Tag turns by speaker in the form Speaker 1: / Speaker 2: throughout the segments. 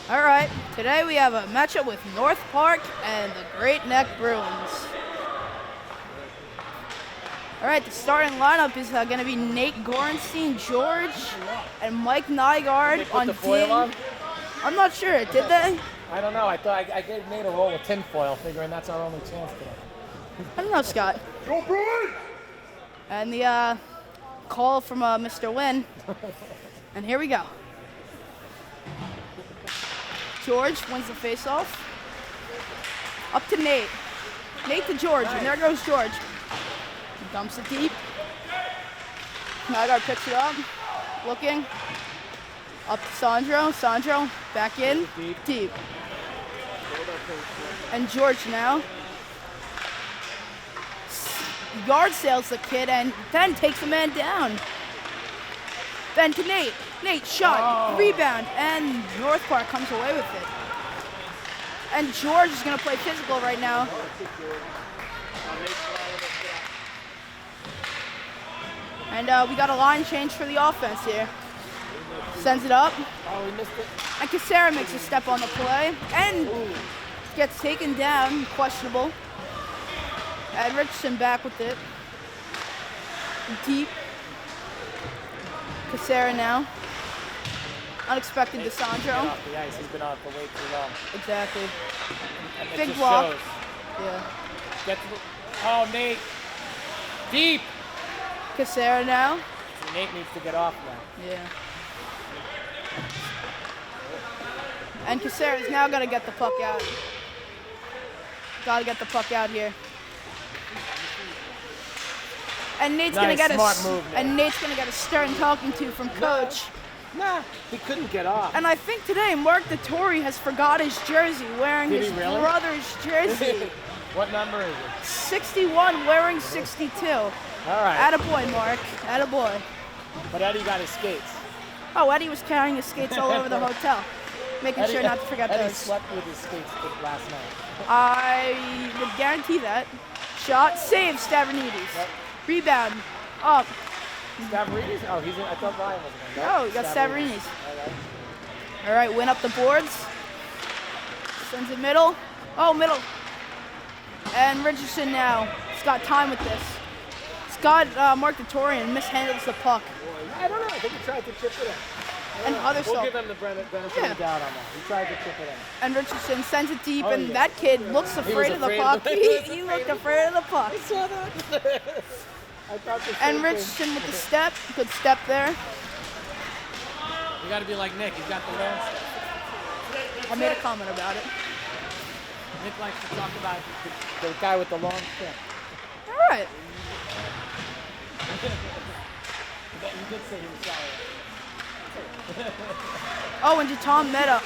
Speaker 1: All right, today we have a matchup with North Park and the Great Neck Bruins. All right, the starting lineup is going to be Nate Gorenstein, George, and Mike Nygaard on D. I'm not sure. Did they?
Speaker 2: I don't know. I thought I gave Nate a roll of tinfoil, figuring that's our only chance today.
Speaker 1: I don't know, Scott.
Speaker 2: Go Bruins!
Speaker 1: And the call from Mr. Wynn. And here we go. George wins the faceoff. Up to Nate. Nate to George, and there goes George. He dumps it deep. Nygaard picks it up. Looking. Up to Sandro. Sandro back in. Deep. And George now. Yard sails the kid and then takes the man down. Then to Nate. Nate shot, rebound, and North Park comes away with it. And George is going to play physical right now. And we got a line change for the offense here. Sends it up.
Speaker 2: Oh, we missed it.
Speaker 1: And Casera makes a step on the play and gets taken down, questionable. And Richardson back with it. Deep. Casera now. Unexpected to Sandro.
Speaker 2: Off the ice. He's been on for way too long.
Speaker 1: Exactly.
Speaker 2: And
Speaker 1: Big block.
Speaker 2: Shows.
Speaker 1: Yeah.
Speaker 2: Get to the, oh, Nate. Deep.
Speaker 1: Casera now.
Speaker 2: So Nate needs to get off now.
Speaker 1: Yeah. And Casera's now got to get the puck out. Got to get the puck out here. And Nate's gonna get Nate's gonna get a stern talking to from coach.
Speaker 2: Nah, he couldn't get off.
Speaker 1: And I think today Mark Dettori has forgot his jersey, wearing his brother's jersey.
Speaker 2: What number is it?
Speaker 1: 61, wearing 62.
Speaker 2: All right.
Speaker 1: Attaboy, Mark. Attaboy.
Speaker 2: But Eddie got his skates.
Speaker 1: Oh, Eddie was carrying his skates all over the hotel, making sure not to forget
Speaker 2: Eddie
Speaker 1: those.
Speaker 2: slept with his skates last night.
Speaker 1: I would guarantee that. Shot, save, Stavronidis.
Speaker 2: Yep.
Speaker 1: Rebound, up.
Speaker 2: Stavridis? Oh, he's in. I thought Ryan was in.
Speaker 1: No, you got Stavridis. All right, win up the boards. Sends it middle. Oh, middle. And Richardson now. He's got time with this. He's got Mark Dettorian mishandles the puck.
Speaker 2: I don't know. I think he tried to chip it in.
Speaker 1: And other
Speaker 2: We'll
Speaker 1: stuff.
Speaker 2: give him the benefit of the doubt on that. He tried to chip it in.
Speaker 1: And Richardson sends it deep, and that kid looks afraid of the puck. He looked afraid of the puck.
Speaker 2: I saw that. I thought the
Speaker 1: And
Speaker 2: same
Speaker 1: Richardson with the step. Good step there.
Speaker 2: You got to be like Nick. He's got the long step.
Speaker 1: I made a comment about it.
Speaker 2: Nick likes to talk about the guy with the long step.
Speaker 1: All right.
Speaker 2: You did say he was sorry.
Speaker 1: Oh, and Jatan Meta.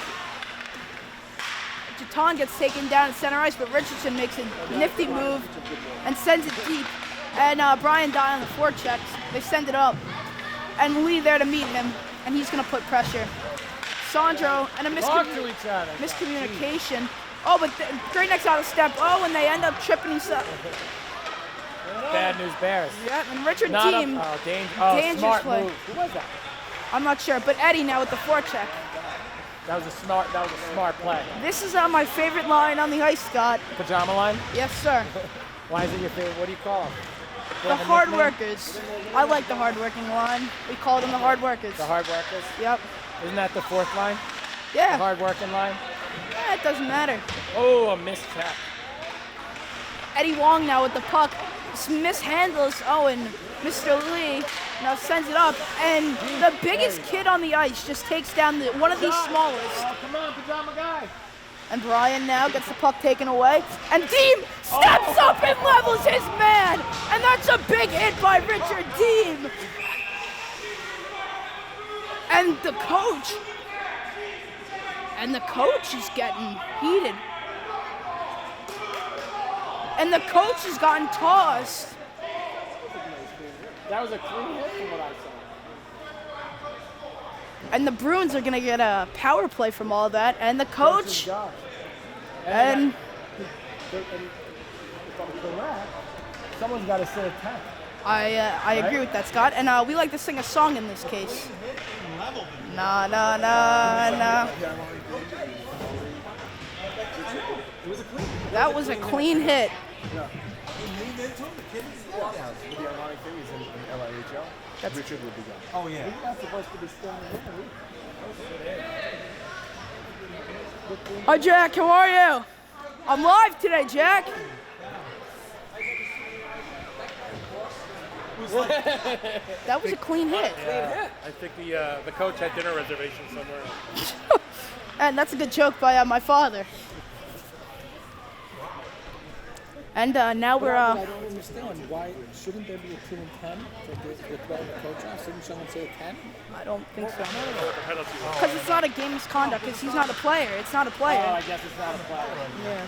Speaker 1: Jatan gets taken down at center ice, but Richardson makes a nifty move and sends it deep. And Brian Dye on the forechecks. They send it up. And Lee there to meet him, and he's going to put pressure. Sandro, and a miscommunication. Oh, but Great Neck's out of step. Oh, and they end up tripping each other.
Speaker 2: Bad news bears.
Speaker 1: Yeah, and Richard Team. Dangerous
Speaker 2: smart
Speaker 1: play.
Speaker 2: move. Who was that?
Speaker 1: I'm not sure, but Eddie now with the forecheck.
Speaker 2: That was a smart play.
Speaker 1: This is my favorite line on the ice, Scott.
Speaker 2: Pajama line?
Speaker 1: Yes, sir.
Speaker 2: Why is it your favorite? What do you call them?
Speaker 1: The hard workers. I like the hard-working line. We call them the hard workers.
Speaker 2: The hard workers?
Speaker 1: Yep.
Speaker 2: Isn't that the fourth line?
Speaker 1: Yeah.
Speaker 2: The hard-working line?
Speaker 1: Yeah, it doesn't matter.
Speaker 2: Oh, a missed tap.
Speaker 1: Eddie Wong now with the puck. Mishandles Owen. Mr. Lee now sends it up, and the biggest kid on the ice just takes down one of the smallest.
Speaker 2: Oh, come on, pajama guy.
Speaker 1: And Brian now gets the puck taken away, and Deem steps up and levels his man, and that's a big hit by Richard Deem. And the coach is getting heated. And the coach has gotten tossed.
Speaker 2: That was a clean hit from what I saw.
Speaker 1: And the Bruins are going to get a power play from all that. And the coach. And
Speaker 2: if I'm correct, someone's got to say attack.
Speaker 1: I agree with that, Scott. And we like to sing a song in this case. Na na na na. That was a clean hit.
Speaker 2: Yeah. He leaned into him. The kid is down. With the ironic thing, he's in LIHL.
Speaker 1: That's-
Speaker 2: Richard would be gone.
Speaker 3: Oh, yeah.
Speaker 2: He's not supposed to be standing there.
Speaker 1: Hi, Jack. How are you? I'm live today, Jack. That was a clean hit.
Speaker 4: I think the coach had dinner reservations somewhere.
Speaker 1: And that's a good joke by my father. And now we're
Speaker 2: I don't understand. Why shouldn't there be a 2 and 10 for throwing the coach off? Shouldn't someone say a 10?
Speaker 1: I don't think so.
Speaker 4: Penalty.
Speaker 1: Because it's not a game misconduct. Because he's not a player. It's not a player.
Speaker 2: I guess it's not a player.
Speaker 1: Yeah.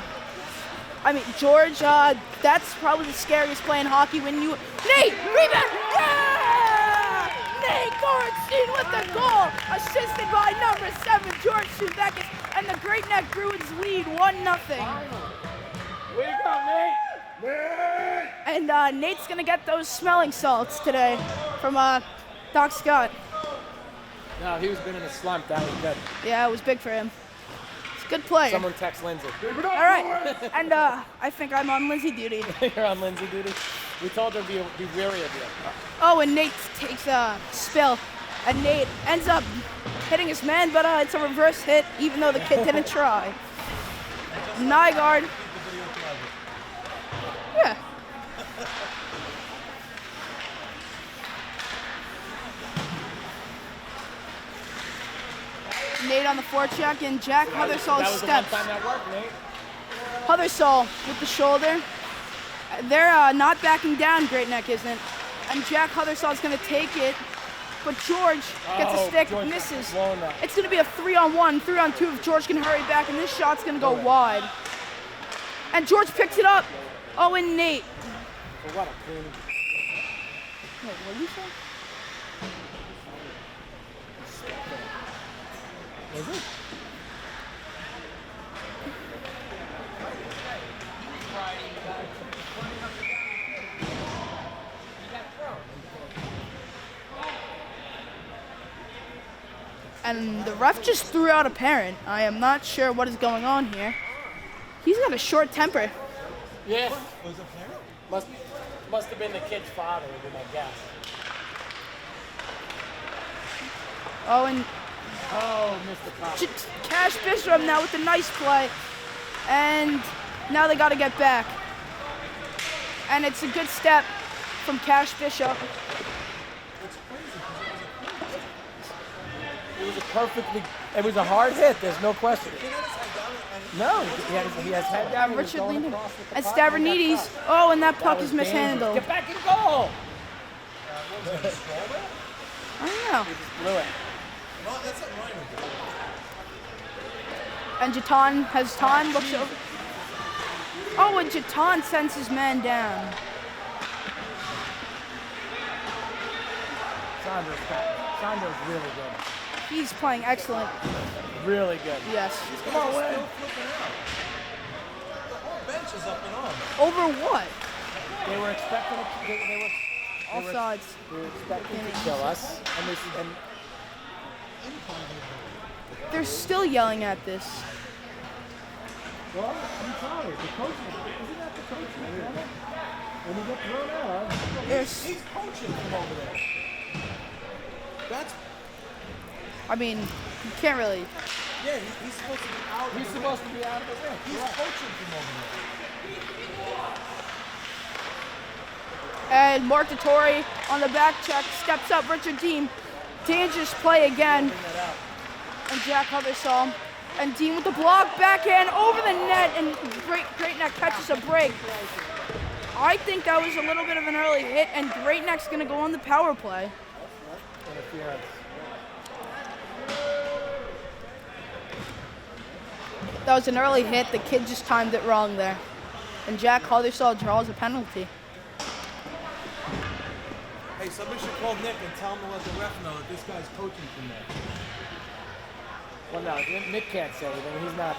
Speaker 1: I mean, George, that's probably the scariest play in hockey when you... Nate, rebound! Yeah! Nate Gorenstein with the goal, assisted by number 7, George Shubekis, and the Great Neck Bruins lead 1-0.
Speaker 2: Way to go, Nate!
Speaker 1: And Nate's gonna get those smelling salts today from Doc Scott.
Speaker 2: No, he was been in a slump. That was good.
Speaker 1: Yeah, it was big for him. It's a good player.
Speaker 2: Someone text Lindsay.
Speaker 1: All right, and I think I'm on Lindsay duty.
Speaker 2: You're on Lindsay duty. We told her to be wary of you.
Speaker 1: Oh, and Nate takes a spill, and Nate ends up hitting his man, but it's a reverse hit, even though the kid didn't try. Nygaard. Yeah. Nate on the forecheck, and Jack Huthersol's
Speaker 2: That was the
Speaker 1: steps.
Speaker 2: one time that worked, Nate.
Speaker 1: Huthersol with the shoulder. They're not backing down, Great Neck isn't. And Jack Huthersol's going to take it, but George gets a stick,
Speaker 2: George
Speaker 1: misses.
Speaker 2: blowing that.
Speaker 1: It's going to be a 3-on-1, 3-on-2 if George can hurry back, and this shot's going to go wide. And George picks it up. Oh, and Nate.
Speaker 2: But what a clean.
Speaker 1: Wait, what did you say?
Speaker 2: Is it?
Speaker 1: And the ref just threw out a parent. I am not sure what is going on here. He's got a short temper.
Speaker 2: Yeah. Must have been the kid's father, would be my guess.
Speaker 1: Oh, and
Speaker 2: Oh, Mr. Cox.
Speaker 1: Cash Bishop now with a nice play. And now they got to get back. And it's a good step from Cash Bishop.
Speaker 2: It was a hard hit, there's no question. No, he has head down. He was
Speaker 1: Richard
Speaker 2: going
Speaker 1: Linden.
Speaker 2: across with the
Speaker 1: And
Speaker 2: puck, and he got
Speaker 1: Stavronidis.
Speaker 2: caught.
Speaker 1: Oh, and that puck
Speaker 2: That
Speaker 1: is
Speaker 2: was dangerous.
Speaker 1: mishandled.
Speaker 2: Get back and goal!
Speaker 1: I don't know.
Speaker 2: Blew it.
Speaker 1: And Jatan has time, looks over. Oh, and Jatan sends his man down.
Speaker 2: Sandro's really good.
Speaker 1: He's playing excellent.
Speaker 2: Really good.
Speaker 1: Yes.
Speaker 2: Come on, win.
Speaker 3: Bench is up and on.
Speaker 1: Over what?
Speaker 2: They were expecting it.
Speaker 1: Offsides.
Speaker 2: They were expecting to kill us, and
Speaker 1: They're still yelling at this.
Speaker 2: well, I'm sorry. The coach, isn't that the coach? When you get thrown out,
Speaker 1: There's,
Speaker 3: He's coaching from over there. That's,
Speaker 1: I mean, you can't really.
Speaker 3: yeah, he's supposed to be out.
Speaker 2: he's supposed to be out of the ring.
Speaker 3: He's coaching from over there.
Speaker 1: And Mark Dettori on the back check steps up. Richard Dean, dangerous play again. And Jack Huthersol. And Dean with the block, backhand over the net, and Great Neck catches a break. I think that was a little bit of an early hit, and Great Neck's gonna go on the power play.
Speaker 2: Interference.
Speaker 1: That was an early hit. The kid just timed it wrong there. And Jack Huthersol draws a penalty.
Speaker 3: Hey, somebody should call Nick and tell him to let the ref know that this guy's coaching from there.
Speaker 2: Well, no, Nick can't say anything. He's not.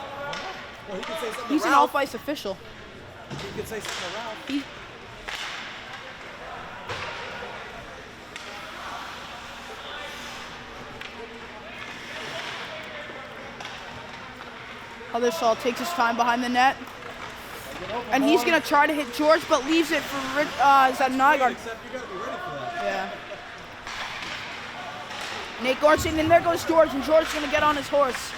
Speaker 3: Well, he could say something
Speaker 1: He's
Speaker 3: to
Speaker 1: an
Speaker 3: Ralph.
Speaker 1: off-ice official.
Speaker 3: He could say something to Ralph.
Speaker 1: He, Huthersol takes his time behind the net. And he's going to try to hit George, but leaves it for is that Nygaard?
Speaker 3: Except you gotta be ready for that.
Speaker 1: Yeah. Nate Gorson, and there goes George, and George's going to get on his horse.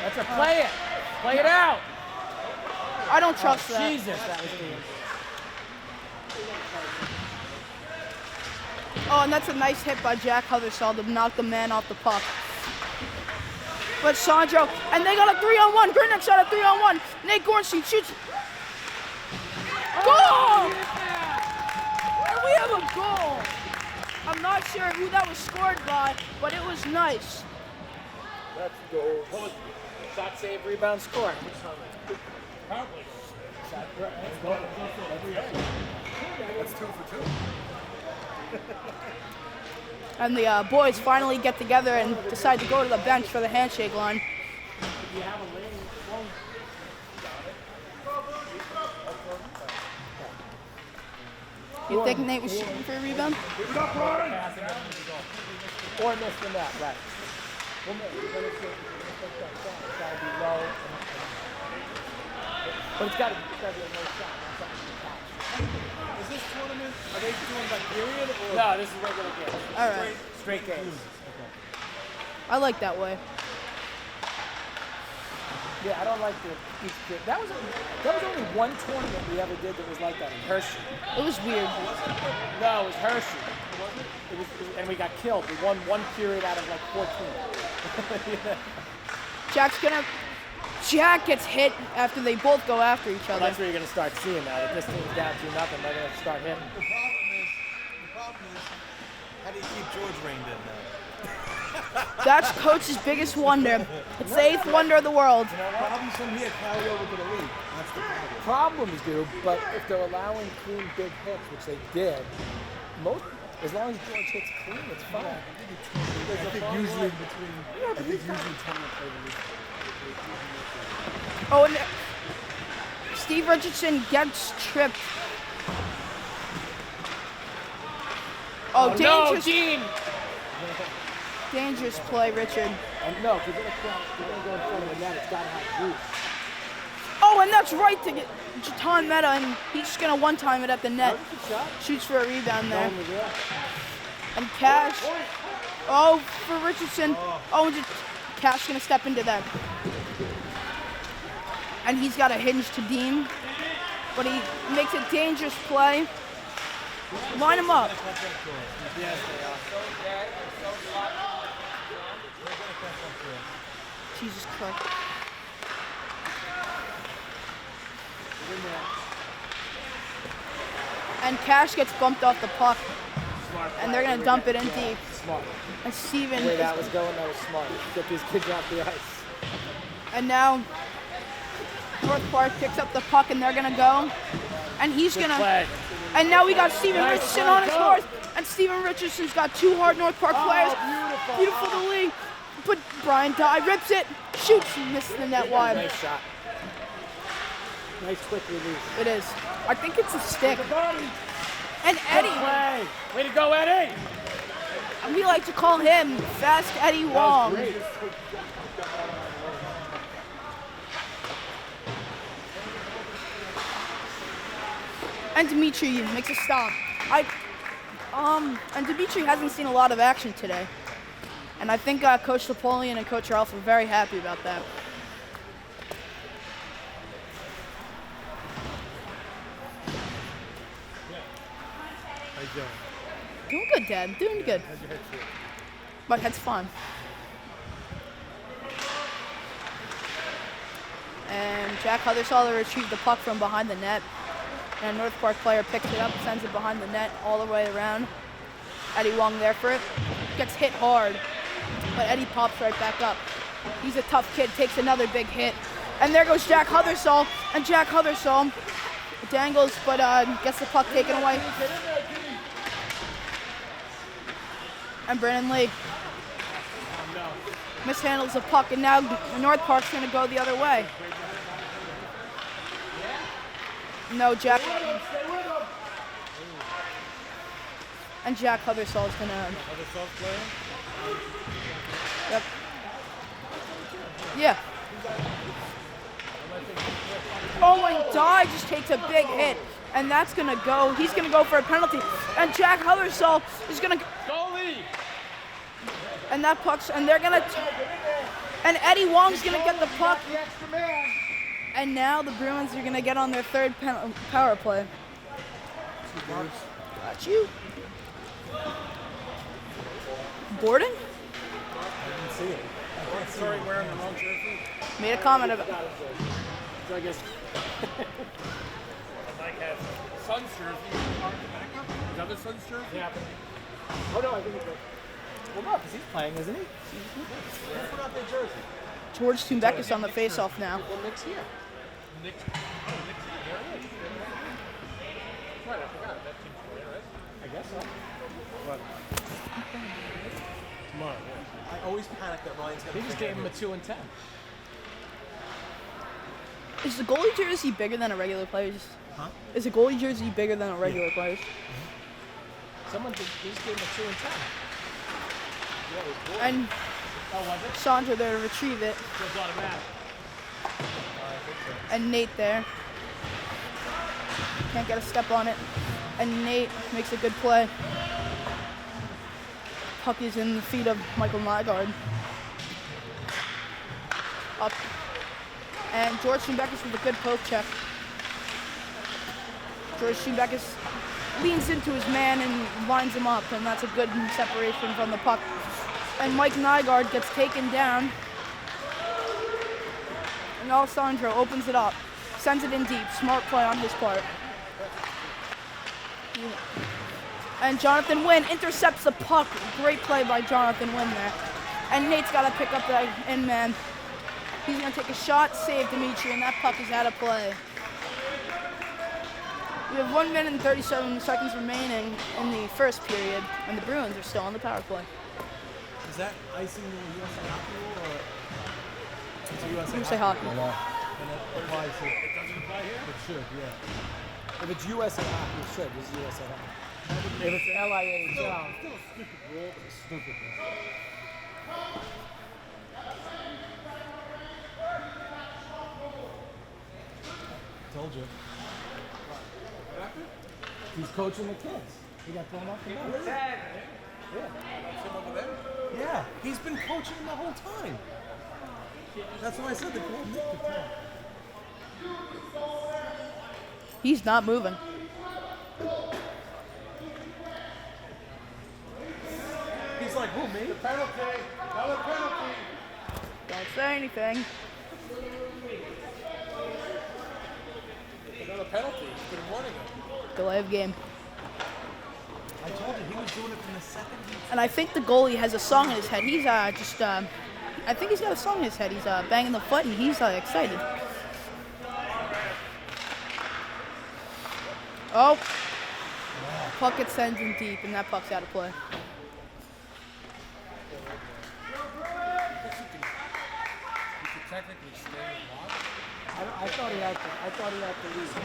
Speaker 2: That's a play it. Play it out.
Speaker 1: I don't trust that.
Speaker 2: Jesus, that was mean.
Speaker 1: Oh, and that's a nice hit by Jack Huthersaw to knock the man off the puck. But Sandro, and they got a 3-on-1. Grinnick shot a 3-on-1. Nate Gornstein shoots. Goal! And we have a goal. I'm not sure who that was scored by, but it was nice.
Speaker 4: Let's go. What was
Speaker 2: Shot, save, rebound, score.
Speaker 3: That's 2 for 2.
Speaker 1: And the boys finally get together and decide to go to the bench for the handshake line. You think Nate was shooting for a rebound?
Speaker 2: Or miss the net, right. We'll miss. We're gonna shoot. It's gotta be low. But it's gotta be a no shot, not something to catch.
Speaker 3: Is this tournament, are they doing by period or?
Speaker 2: No, this is regular game.
Speaker 1: All right.
Speaker 2: Straight games.
Speaker 1: I like that way.
Speaker 2: Yeah, I don't like the each period. That was only one tournament we ever did that was like that in Hershey.
Speaker 1: It was weird.
Speaker 2: No, it was Hershey. It was, and we got killed. We won one period out of like 14.
Speaker 1: Jack gets hit after they both go after each other.
Speaker 2: That's where you're gonna start seeing that. If this team's down 2-0, they're gonna start hitting.
Speaker 3: The problem is, how do you keep George reined in now?
Speaker 1: That's Coach's biggest wonder. It's the 8th wonder of the world.
Speaker 3: Problems from here carry over to the league. That's the problem.
Speaker 2: Problems do, but if they're allowing clean big hits, which they did, as long as George hits clean, it's fine.
Speaker 3: I think usually between, I think usually 10 and 30.
Speaker 1: Oh, and Steve Richardson gets tripped. Oh, dangerous.
Speaker 2: No, Gene!
Speaker 1: Dangerous play, Richard.
Speaker 2: And no, if you're gonna go in front of the net, it's gotta have juice.
Speaker 1: Oh, and that's right to get Jatan Meta, and he's just gonna one-time it at the net. Shoots for a rebound there. And Cash. Oh, for Richardson. Oh, and Cash gonna step into that. And he's got a hinge to Deem, but he makes a dangerous play. Line him up. Jesus Christ. And Cash gets bumped off the puck. And they're going to dump it in deep.
Speaker 2: Smart.
Speaker 1: And Steven.
Speaker 2: The way that was going, that was smart. Get these kids off the ice.
Speaker 1: And now North Park picks up the puck and they're going to go. And he's going to. And now we got Steven Richardson on his horse. And Steven Richardson's got 2 hard North Park players. Beautiful to lead. But Brian Dye rips it, shoots, and misses the net wide.
Speaker 2: Nice shot. Nice quick release.
Speaker 1: It is. I think it's a stick. And Eddie.
Speaker 2: Way to go, Eddie!
Speaker 1: We like to call him Fast Eddie Wong. And Dimitri makes a stop. And Dimitri hasn't seen a lot of action today. And I think Coach Napoleon and Coach Ralph are very happy about that.
Speaker 3: How you doing?
Speaker 1: Doing good, Dad. Doing good.
Speaker 3: How's your head feel?
Speaker 1: My head's fine. And Jack Huthersaw retrieved the puck from behind the net. And a North Park player picks it up, sends it behind the net all the way around. Eddie Wong there for it. Gets hit hard, but Eddie pops right back up. He's a tough kid, takes another big hit. And there goes Jack Huthersaw. And Jack Huthersaw dangles, but gets the puck taken away. And Brandon Lee mishandles the puck, and now North Park's going to go the other way. No, Jack. And Jack Huthersaw is going to.
Speaker 3: Other soft player?
Speaker 1: Yep. Yeah. Oh, and Dye just takes a big hit. And that's going to go. He's going to go for a penalty. And Jack Huttersall is going to.
Speaker 4: Goalie!
Speaker 1: And that puck's. And they're going to. And Eddie Wong's going to get the puck. And now the Bruins are going to get on their third power play. Got you. Gordon?
Speaker 2: I didn't see it.
Speaker 4: Sorry, wearing the wrong jersey.
Speaker 1: Made a comment about.
Speaker 2: So I guess.
Speaker 4: Mike has Suns jersey. Is that the Suns jersey? Yeah.
Speaker 2: Oh no, I think it's. Well, no, because he's playing, isn't he? Put out their jersey.
Speaker 1: George Tumbekis on the faceoff now.
Speaker 2: Well, Nick's here.
Speaker 4: Nick's here. There it is. Right, I forgot. That team's playing, right?
Speaker 2: I guess so.
Speaker 4: What? Tomorrow, yeah.
Speaker 3: I always panic that Ryan's going to
Speaker 2: He just gave him a 2 and 10.
Speaker 1: Is the goalie jersey bigger than a regular player's?
Speaker 3: Huh?
Speaker 1: Is a goalie jersey bigger than a regular player's?
Speaker 2: Someone just gave him a 2 and 10.
Speaker 1: And
Speaker 2: Oh, was it?
Speaker 1: Sandra there to retrieve it.
Speaker 2: So it's automatic.
Speaker 1: And Nate there. Can't get a step on it. And Nate makes a good play. Puck is in the feet of Michael Nygaard. Up. And George Tumbekis with a good poke check. George Tumbekis leans into his man and lines him up, and that's a good separation from the puck. And Mike Nygaard gets taken down. And Alessandro opens it up, sends it in deep. Smart play on his part. And Jonathan Wynn intercepts the puck. Great play by Jonathan Wynn there. And Nate's got to pick up that in man. He's going to take a shot, save Dimitri, and that puck is out of play. We have 1 minute and 37 seconds remaining in the first period, and the Bruins are still on the power play.
Speaker 3: Is that icing the USA hockey rule or it's a
Speaker 1: USA hockey.
Speaker 3: And it applies here. It doesn't apply here? It should, yeah.
Speaker 2: If it's USA hockey, it should. This is USA hockey. If it's LIAHL.
Speaker 3: Still a stupid rule, but it's stupid. Told you.
Speaker 2: He's coaching the kids. He got thrown off the bench. Yeah.
Speaker 3: That's him over there? Yeah, he's been coaching him the whole time. That's why I said they called Nick the time.
Speaker 1: He's not moving.
Speaker 3: He's like, who, me?
Speaker 2: Penalty. Another penalty.
Speaker 1: Don't say anything.
Speaker 3: Another penalty. He's been running it.
Speaker 1: Delay of game.
Speaker 3: I told you, he was doing it from the second he...
Speaker 1: And I think the goalie has a song in his head. He's I think he's got a song in his head. He's banging the foot and he's excited. Oh. Puck gets sent in deep and that puck's out of play.
Speaker 4: You could technically stay with Mark.
Speaker 2: I thought he had to leave.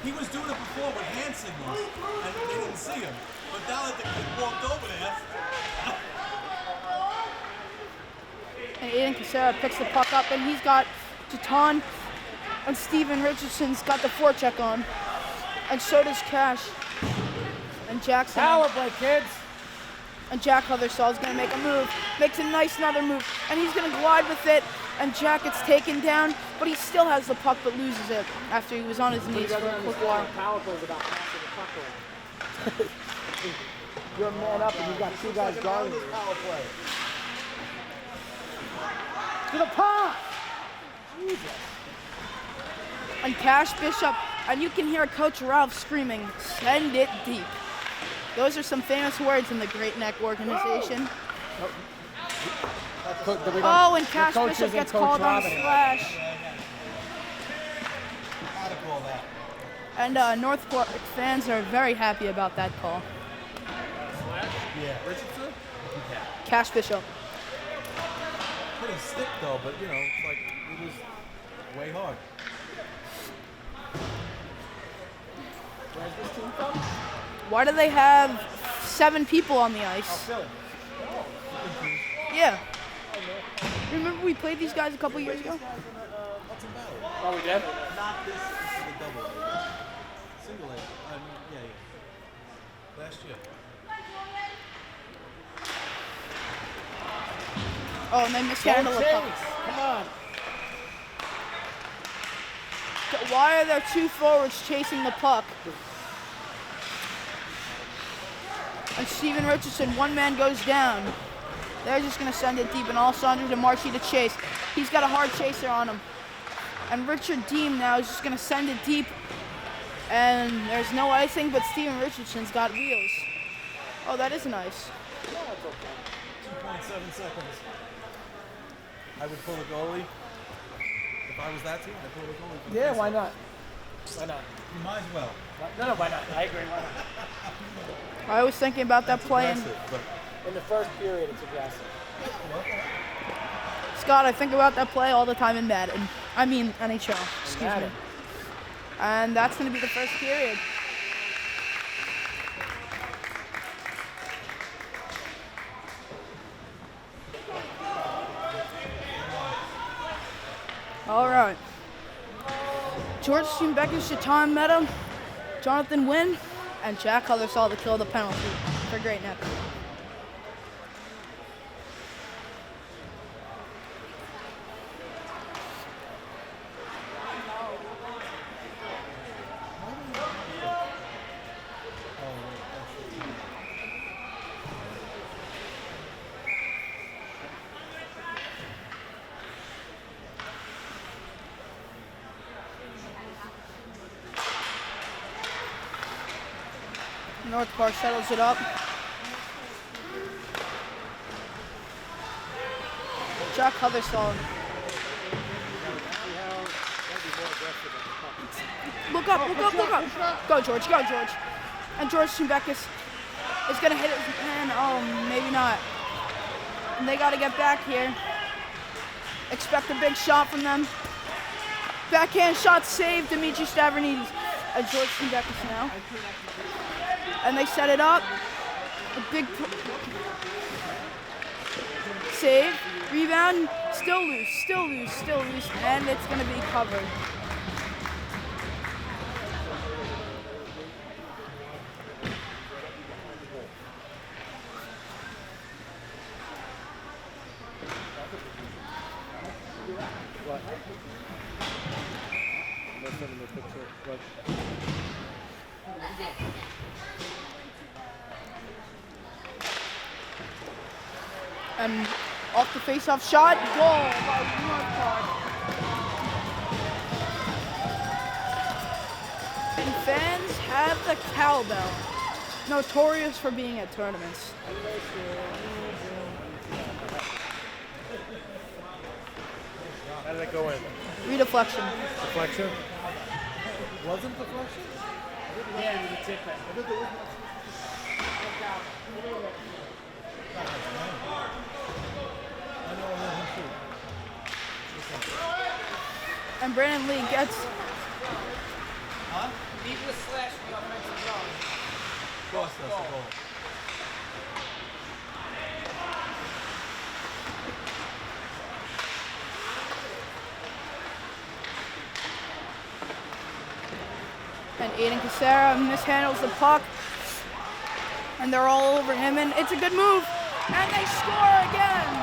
Speaker 3: He was doing it before with hand signals, and they didn't see him. But now that the kid walked over there...
Speaker 1: And Aiden Casera picks the puck up and he's got Jaton and Steven Richardson's got the forecheck on. And so does Cash. And Jackson.
Speaker 2: Power play, kids.
Speaker 1: And Jack Hutherstall's going to make a move. Makes a nice another move. And he's going to glide with it. And Jack gets taken down, but he still has the puck but loses it after he was on his knees for a quick while.
Speaker 2: Power play is about passing the puck around. You're a man up and you've got two guys guarding you. Power play. To the puck! Jesus.
Speaker 1: And Cash Bishop, and you can hear Coach Ralph screaming, "Send it deep." Those are some famous words in the Great Neck organization. Oh, and Cash Bishop gets called on a slash.
Speaker 3: How to call that?
Speaker 1: And Northport fans are very happy about that call.
Speaker 3: Yeah. Richardson?
Speaker 1: Cash Bishop.
Speaker 3: Pretty stick though, but you know, it's like, it was way hard.
Speaker 2: Where's this team from?
Speaker 1: Why do they have 7 people on the ice?
Speaker 2: Philly.
Speaker 1: Yeah. Remember we played these guys a couple years ago?
Speaker 3: Hudson Valley.
Speaker 4: Oh, we did?
Speaker 3: Not this. This is the double A. Single A. Yeah. Last year.
Speaker 1: Oh, and they mishandled the puck.
Speaker 2: Come on.
Speaker 1: Why are there two forwards chasing the puck? And Steven Richardson, one man goes down. They're just going to send it deep, and Alessandro DeMarchi to chase. He's got a hard chaser on him. And Richard Deem now is just going to send it deep. And there's no icing, but Steven Richardson's got wheels. Oh, that is nice.
Speaker 3: 2.7 seconds. I would pull a goalie. If I was that team, I'd pull a goalie. For the
Speaker 2: Yeah,
Speaker 3: face-off.
Speaker 2: why not? Why not?
Speaker 3: You might as well.
Speaker 2: No, why not? I agree. Why not?
Speaker 1: I was thinking about that play.
Speaker 3: Aggressive, but
Speaker 2: In the first period, it's aggressive.
Speaker 1: Scott, I think about that play all the time in Madden. I mean, NHL. Excuse me.
Speaker 2: Madden.
Speaker 1: And that's going to be the first period. All right. George Steenbeckers, Shatan Meta, Jonathan Wynn, and Jack Huthersaw to kill the penalty for Great Neck. North Park settles it up. Jack Huthersaw. Look up, look up, look up. Go, George, go, George. And George Steenbeckers is going to hit it with his hand. Oh, maybe not. And they got to get back here. Expect a big shot from them. Backhand shot saved, Dimitri Stavronidis. And George Steenbeckers now. And they set it up. A big save. Rebound. Still loose, still loose, still loose. And it's going to be covered. And off the face-off shot, goal by North Park. And fans have the cowbell, notorious for being at tournaments.
Speaker 4: How did that go in?
Speaker 1: Redeflection.
Speaker 4: Deflection?
Speaker 3: wasn't deflection?
Speaker 2: Yeah, it was a tip in.
Speaker 3: I know I let him shoot.
Speaker 1: And Brandon Lee gets
Speaker 2: He was slashed the offensive zone.
Speaker 3: Cost us a goal.
Speaker 1: and Aiden Casera mishandles the puck. And they're all over him, and it's a good move. And they score again.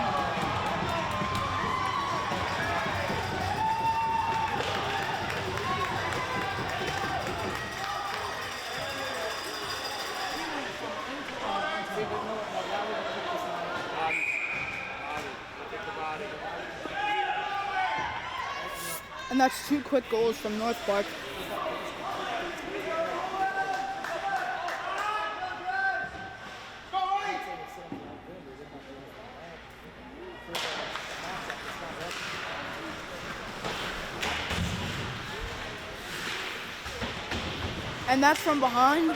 Speaker 1: And that's 2 quick goals from North Park. And that's from behind.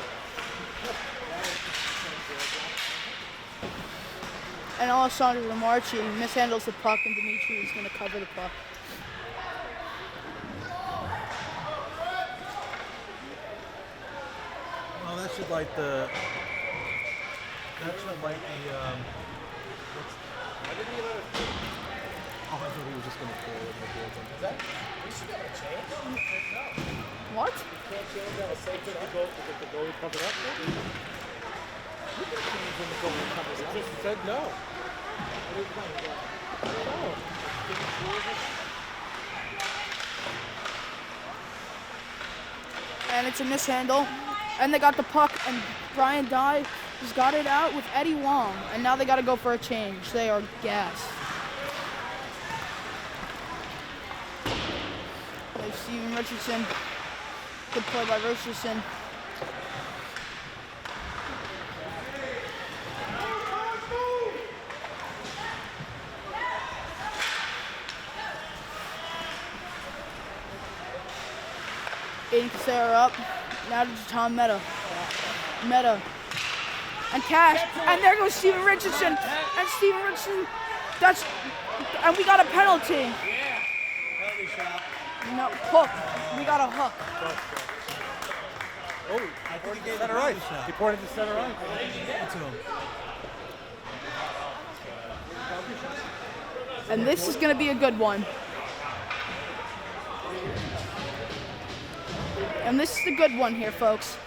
Speaker 1: And Alessandro Lamarchi mishandles the puck, and Dimitri is going to cover the puck.
Speaker 3: Well, that should light the. That should light the.
Speaker 4: Why didn't he let us do it?
Speaker 3: Oh, I thought he was just going to pull it.
Speaker 4: Is that? We should be able to change. No.
Speaker 1: What?
Speaker 4: Can't change on a safe if the goalie covered up. You can change when the goalie covers up. It just said no. What are you playing? I don't know.
Speaker 1: And it's a mishandle. And they got the puck, and Brian Dye just got it out with Eddie Wong. And now they got to go for a change. They are gassed. There's Steven Richardson. Good play by Richardson. Aiden Casera up. Now to Tom Meta. Meta. And Cash. And there goes Steven Richardson. And Steven Richardson. And we got a penalty.
Speaker 3: Penalty shot.
Speaker 1: No, hook. We got a hook.
Speaker 4: Oh,
Speaker 3: I think he gave
Speaker 4: center
Speaker 3: the
Speaker 4: ice.
Speaker 3: penalty shot.
Speaker 4: He pointed to center ice.
Speaker 3: He gave it to him.
Speaker 1: And this is going to be a good one. And this is the good one here, folks.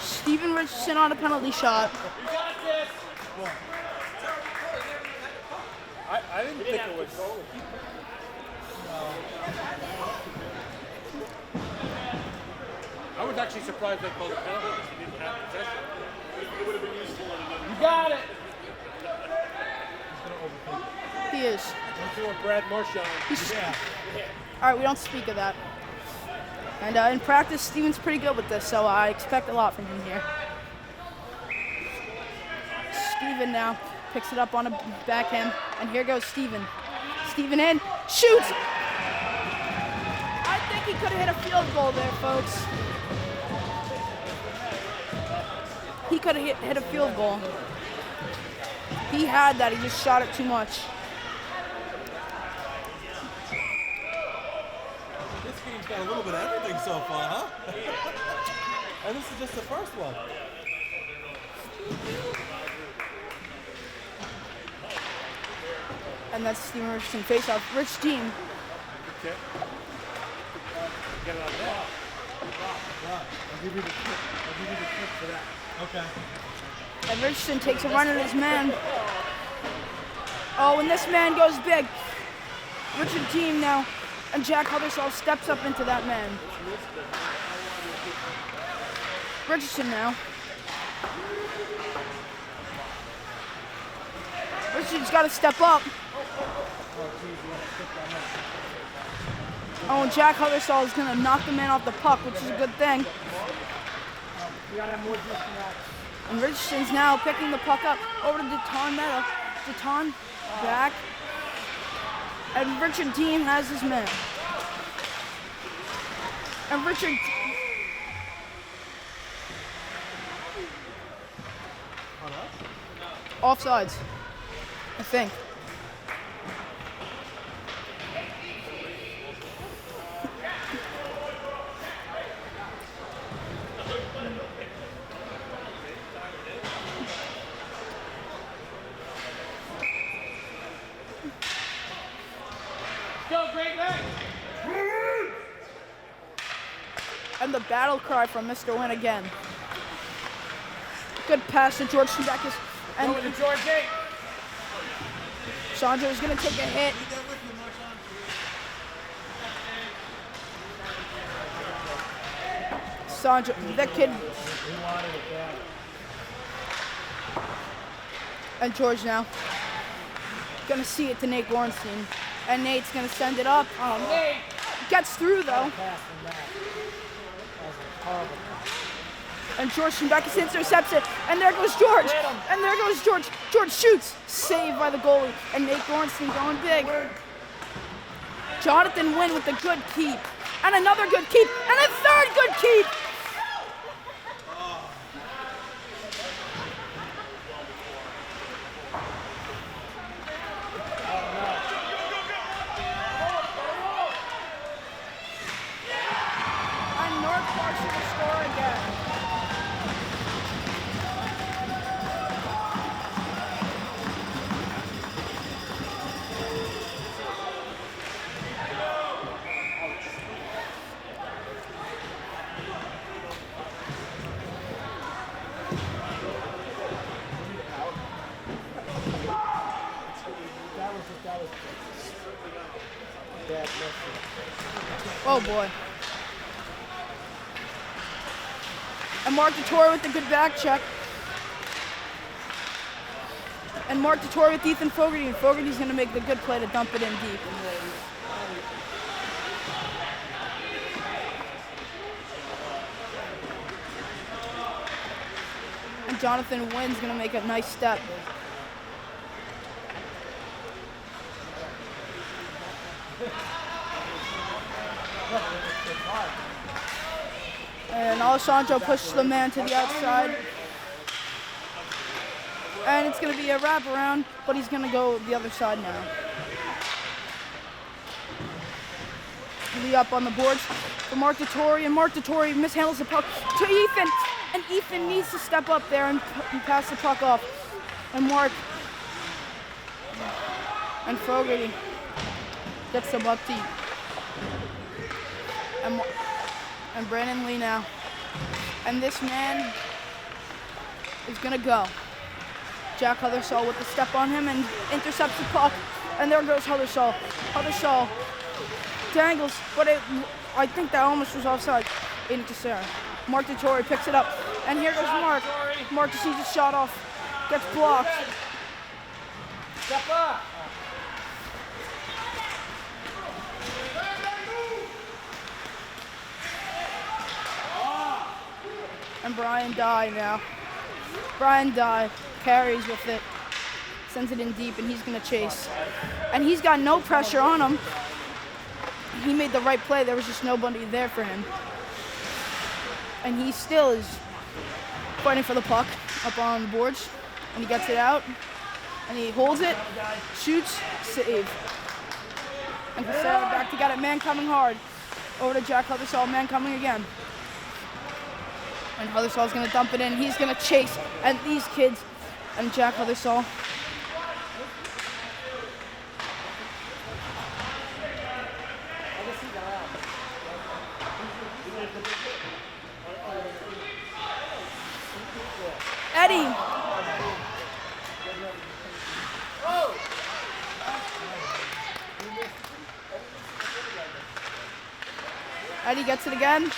Speaker 1: Steven Richardson on a penalty shot.
Speaker 4: I didn't think it was. I was actually surprised they called a penalty because he didn't have possession. It would have been useful. You got it.
Speaker 1: He is.
Speaker 4: Don't you want Brad Marchand?
Speaker 3: Yeah.
Speaker 1: All right, we don't speak of that. And in practice, Steven's pretty good with this, so I expect a lot from him here. Steven now picks it up on a backhand, and here goes Steven. Steven in, shoots! I think he could have hit a field goal there, folks. He could have hit a field goal. He had that, he just shot it too much.
Speaker 3: This game's got a little bit of everything so far, huh? And this is just the first one.
Speaker 1: And that's Steven Richardson face-off. Rich team.
Speaker 4: Okay. Get it on that. I'll give you the tip for that.
Speaker 3: Okay.
Speaker 1: And Richardson takes a run at his man. Oh, and this man goes big. Richard team now. And Jack Hubbersall steps up into that man. Richardson now. Richardson's got to step up. Oh, and Jack Hubbersall is going to knock the man off the puck, which is a good thing. And Richardson's now picking the puck up over to Deton Meadow. Deton back. And Richard Dean has his man. And Richard... Offsides, I think.
Speaker 4: Go, Great Lakes!
Speaker 1: And the battle cry from Mr. Wynn again. Good pass to George Schubakis. And
Speaker 4: Going to George 8.
Speaker 1: Sandra is going to take a hit. Sandra, that kid. And George now. Going to see it to Nate Gorenstein. And Nate's going to send it up. Oh, Nate gets through though. And George Schubakis intercepts it. And there goes George. And there goes George. George shoots. Saved by the goalie. And Nate Gorenstein going big. Jonathan Wynn with the good keep. And another good keep. And a third good keep. And North Park should score again.
Speaker 2: That was bad message.
Speaker 1: Oh boy. And Mark DeTore with the good back check. And Mark DeTore with Ethan Fogarty, and Fogarty's going to make the good play to dump it in deep. And Jonathan Wynn's going to make a nice step. And Alessandro pushes the man to the outside. And it's going to be a wraparound, but he's going to go the other side now. Lee up on the boards for Mark DeTore, and Mark DeTore mishandles the puck to Ethan. And Ethan needs to step up there and pass the puck off. And Mark and Fogarty gets the buck deep. And Brandon Lee now. And this man is going to go. Jack Huthersaw with the step on him and intercepts the puck. And there goes Huthersaw. Huthersaw dangles, but I think that almost was offside. Into Sarah. Mark DeTore picks it up. And here goes Mark. Mark just sees his shot off. Gets blocked.
Speaker 2: Step up!
Speaker 1: And Brian Dye now. Brian Dye carries with it. Sends it in deep, and he's going to chase. And he's got no pressure on him. He made the right play. There was just nobody there for him. And he still is fighting for the puck up on the boards. And he gets it out. And he holds it, shoots, save. And Casella back to get it. Man coming hard. Over to Jack Huthersaw. Man coming again. And Huthersaw's going to dump it in. He's going to chase. And these kids and Jack Huthersaw. Eddie. Eddie gets it again.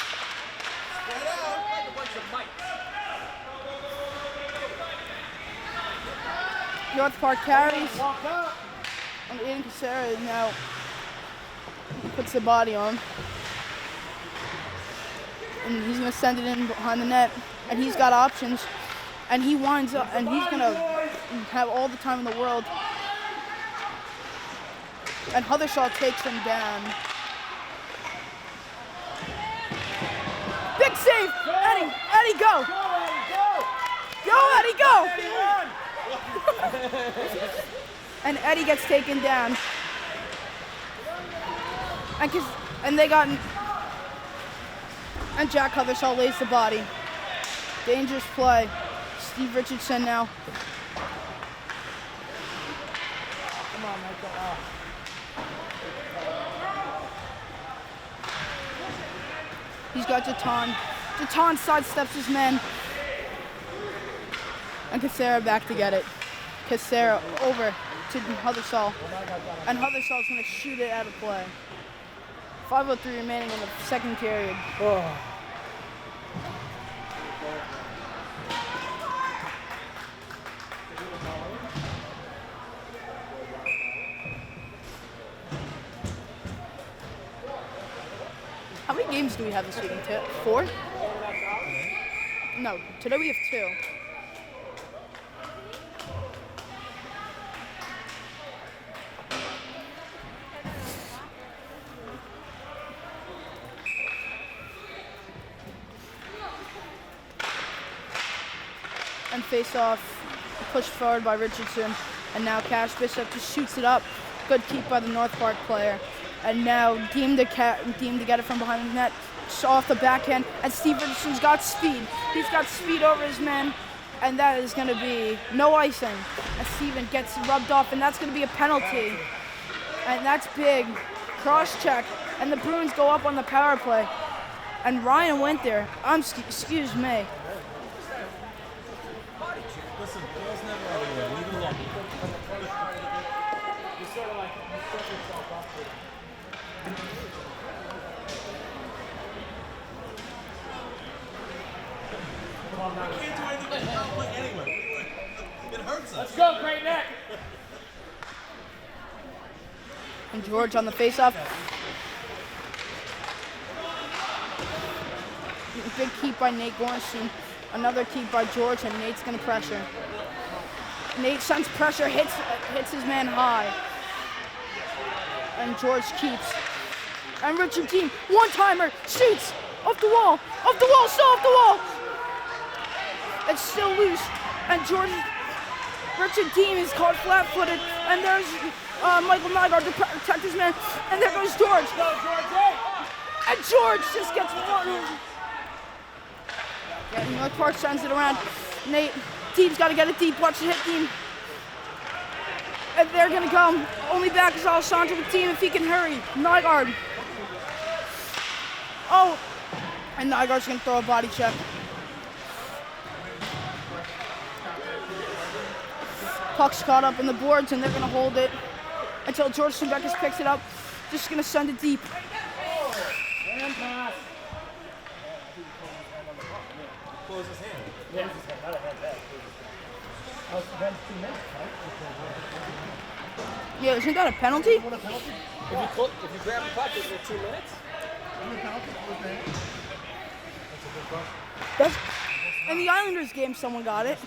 Speaker 1: North Park carries. And Aiden Casera now puts the body on. And he's going to send it in behind the net. And he's got options. And he winds up, and he's going to have all the time in the world. And Huthersaw takes him down. Big save! Eddie! Eddie, go! Go, Eddie, go! And Eddie gets taken down. And they got... And Jack Huthersaw lays the body. Dangerous play. Steve Richardson now.
Speaker 2: Come on, Michael.
Speaker 1: He's got Jatan. Jatan sidesteps his man. And Casera back to get it. Casera over to Huthersaw. And Huthersaw's going to shoot it out of play. 5:03 remaining in the second period.
Speaker 2: Oh.
Speaker 1: How many games do we have this week? 4? No, today we have 2. And face off, pushed forward by Richardson. And now Cash Bishop just shoots it up. Good keep by the North Park player. And now Deem to get it from behind the net. Off the backhand. And Steve Richardson's got speed. He's got speed over his man. And that is going to be no icing. And Steven gets rubbed off. And that's going to be a penalty. And that's big. Cross check. And the Bruins go up on the power play. And Ryan went there. Excuse me.
Speaker 3: Listen, ball's never out of the way. Leave it alone.
Speaker 4: You sort of like, you set yourself up for that. Come on, now.
Speaker 3: I can't do anything but help play anyway. It hurts us.
Speaker 4: Let's go, great neck.
Speaker 1: And George on the faceoff. Big keep by Nate Gornstein. Another keep by George, and Nate's gonna pressure. Nate sends pressure, hits his man high. And George keeps. And Richard Dean, one-timer, shoots! Off the wall, still off the wall! It's still loose, and Richard Dean is caught flat-footed, and there's Michael Nygaard to protect his man, and there goes George.
Speaker 4: Go, George, hey!
Speaker 1: And George just gets one. Yeah, North Park sends it around. Nate, Dean's got to get it deep. Watch the hit, Dean. And they're going to come. Only back is Alessandro with Dean if he can hurry. Nygaard. Oh, and Nygaard's going to throw a body check. Puck's caught up in the boards, and they're going to hold it until George Stembekis picks it up. Just going to send it deep.
Speaker 4: And pass.
Speaker 3: Close his hand.
Speaker 4: Yeah, this is not a head back. That's 2 minutes, right?
Speaker 1: Yeah, isn't that a penalty?
Speaker 4: If you grab the puck, is it 2 minutes?
Speaker 1: That's, in the Islanders game, someone got it.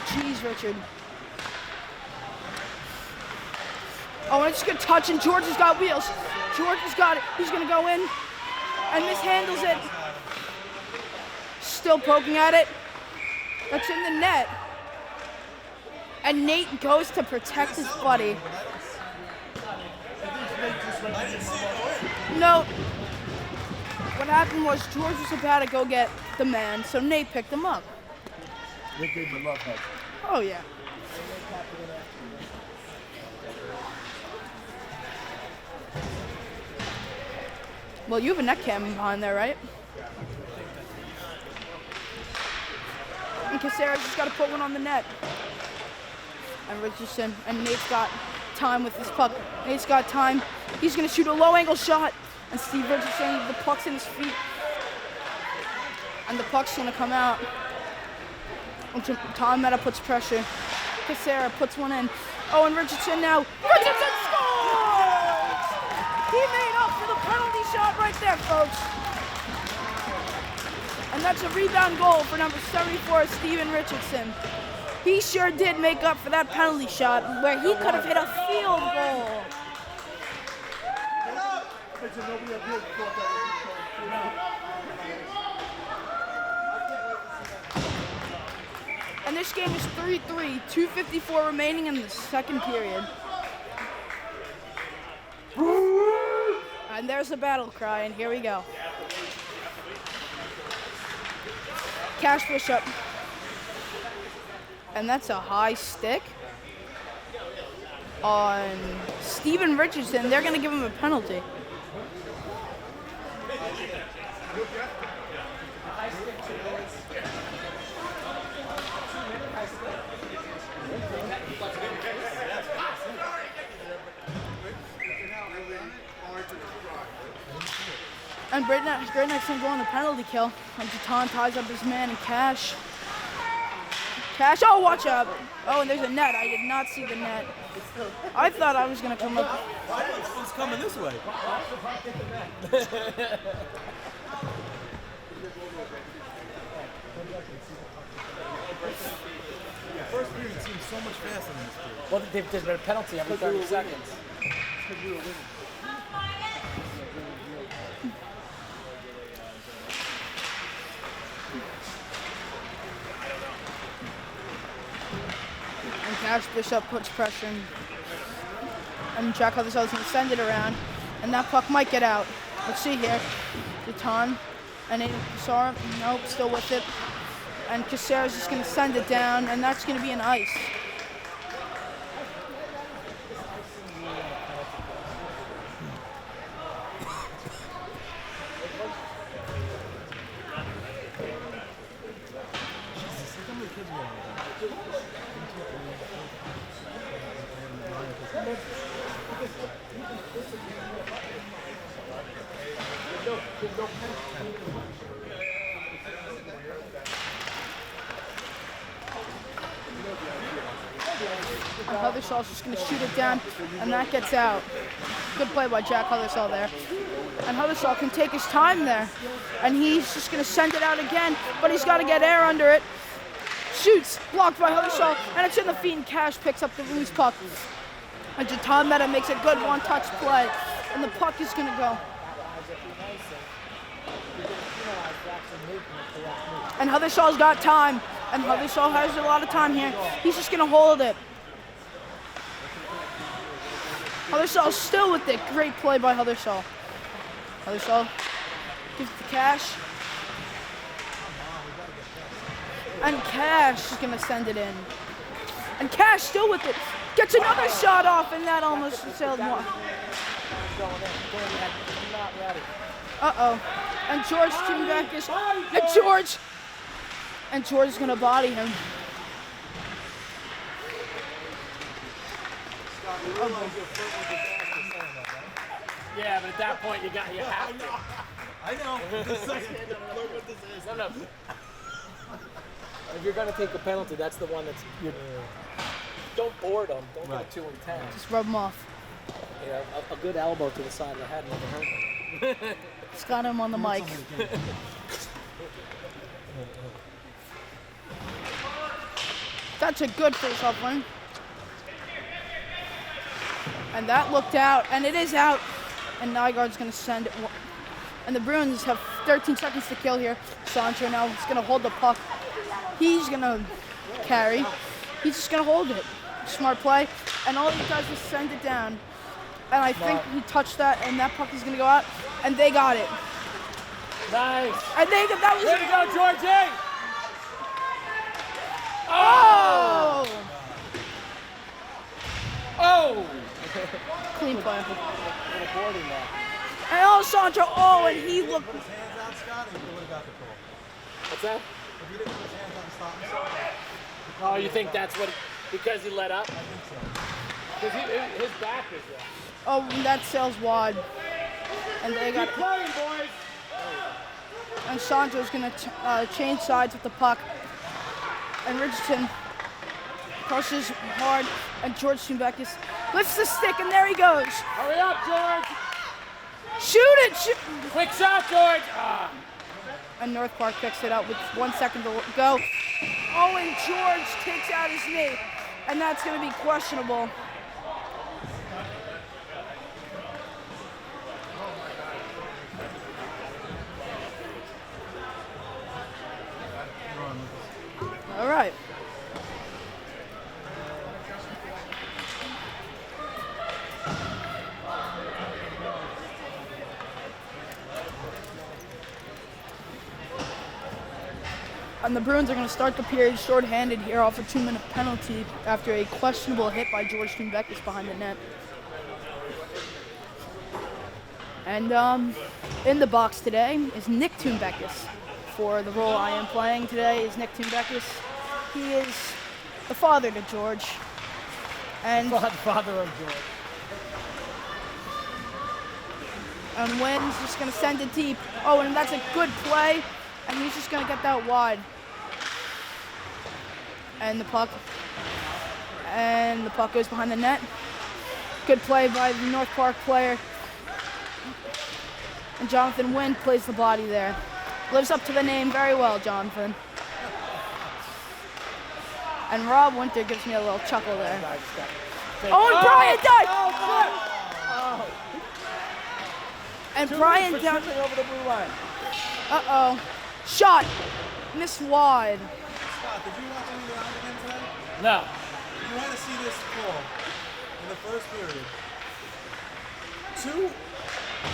Speaker 1: Jeez, Richard. Oh, and it's just gonna touch, and George has got wheels. George has got it. He's gonna go in and mishandles it. Still poking at it. That's in the net. And Nate goes to protect his buddy. No. What happened was George was about to go get the man, so Nate picked him up.
Speaker 2: They gave him a love hug.
Speaker 1: Oh, yeah. Well, you have a neck cam behind there, right? And Casera's just got to put one on the net. And Richardson, and Nate's got time with this puck. Nate's got time. He's going to shoot a low-angle shot. And Steve Richardson, the puck's in his feet. And the puck's going to come out. Tom Meta puts pressure. Casera puts one in. Oh, and Richardson now. Richardson scores! He made up for the penalty shot right there, folks. And that's a rebound goal for number 74, Steven Richardson. He sure did make up for that penalty shot where he could have hit a field goal. And this game is 3-3, 2:54 remaining in the second period. And there's the battle cry, and here we go. Cash Bishop. And that's a high stick on Steven Richardson. They're going to give him a penalty. And Greatneck's going to go on the penalty kill. And Jatan ties up his man and Cash. Oh, watch out. Oh, and there's a net. I did not see the net. I thought I was going to come up.
Speaker 3: It's coming this way. First period seems so much faster than this period.
Speaker 4: Well, there's been a penalty every 30 seconds.
Speaker 1: And Cash Bishop puts pressure in. And Jack Huther's going to send it around. And that puck might get out. Let's see here. Jatan and Casara, nope, still with it. And Casera's just going to send it down, and that's going to be an ice. And Huthershall's just going to shoot it down, and that gets out. Good play by Jack Huthershall there. And Huthershall can take his time there. And he's just going to send it out again, but he's got to get air under it. Shoots, blocked by Huthershall, and it's in the feet, and Cash picks up the loose puck. And Jatan Mehta makes a good one-touch play, and the puck is going to go. And Huthershall's got time, and Huthershall has a lot of time here. He's just going to hold it. Huthershall's still with it. Great play by Huthershall. Huthershall gives it to Cash. And Cash is going to send it in. And Cash still with it. Gets another shot off, and that almost sailed one. Uh-oh. And George Timbekis. And George is going to body him.
Speaker 4: Yeah, but at that point you have to.
Speaker 3: I know.
Speaker 4: No. If you're gonna take a penalty, that's the one don't board them. Don't go 2 and 10.
Speaker 1: Just rub him off.
Speaker 4: Yeah, a good elbow to the side of the head never hurt him.
Speaker 1: Just got him on the mic. That's a good face-off win. And that looked out, and it is out. And Nygaard's going to send it. And the Bruins have 13 seconds to kill here. Sancho now is going to hold the puck. He's going to carry. He's just going to hold it. Smart play. And all he does is send it down. And I think he touched that, and that puck is going to go out. And they got it.
Speaker 4: Nice.
Speaker 1: I think that was...
Speaker 4: Way to go, Georgie!
Speaker 1: Oh!
Speaker 4: Oh!
Speaker 1: Clean play.
Speaker 4: Boarding that.
Speaker 1: And Sancho, and he looked...
Speaker 3: Put his hands out, Scott, and he would have got the call.
Speaker 4: What's that?
Speaker 3: If he didn't put his hands out and stop himself.
Speaker 4: Oh, you think that's what? Because he let up?
Speaker 3: I think so.
Speaker 4: Because his back is there.
Speaker 1: Oh, that sails wide. And they got...
Speaker 4: Keep playing, boys!
Speaker 1: And Sancho's going to change sides with the puck. And Richardson crushes hard. And George Timbekis lifts the stick, and there he goes.
Speaker 4: Hurry up, George!
Speaker 1: Shoot it!
Speaker 4: Quick shot, George! Ah.
Speaker 1: And North Park picks it up with 1 second to go. Oh, and George takes out his knee. And that's going to be questionable. All right. And the Bruins are going to start the period shorthanded here off a 2-minute penalty after a questionable hit by George Timbekis behind the net. And in the box today is Nick Timbekis. For the role I am playing today is Nick Timbekis. He is the father to George. And
Speaker 4: Father of George.
Speaker 1: And Wynn's just going to send it deep. Oh, and that's a good play. And he's just going to get that wide. And the puck goes behind the net. Good play by the North Park player. And Jonathan Wynn plays the body there. Lives up to the name very well, Jonathan. And Rob Winter gives me a little chuckle there. Oh, and Brian died!
Speaker 4: Oh.
Speaker 1: And Brian down
Speaker 4: over the blue line.
Speaker 1: Uh-oh. Shot. Missed wide.
Speaker 3: Scott, did you watch any of the round again today?
Speaker 4: No.
Speaker 3: You want to see this call in the first period. 2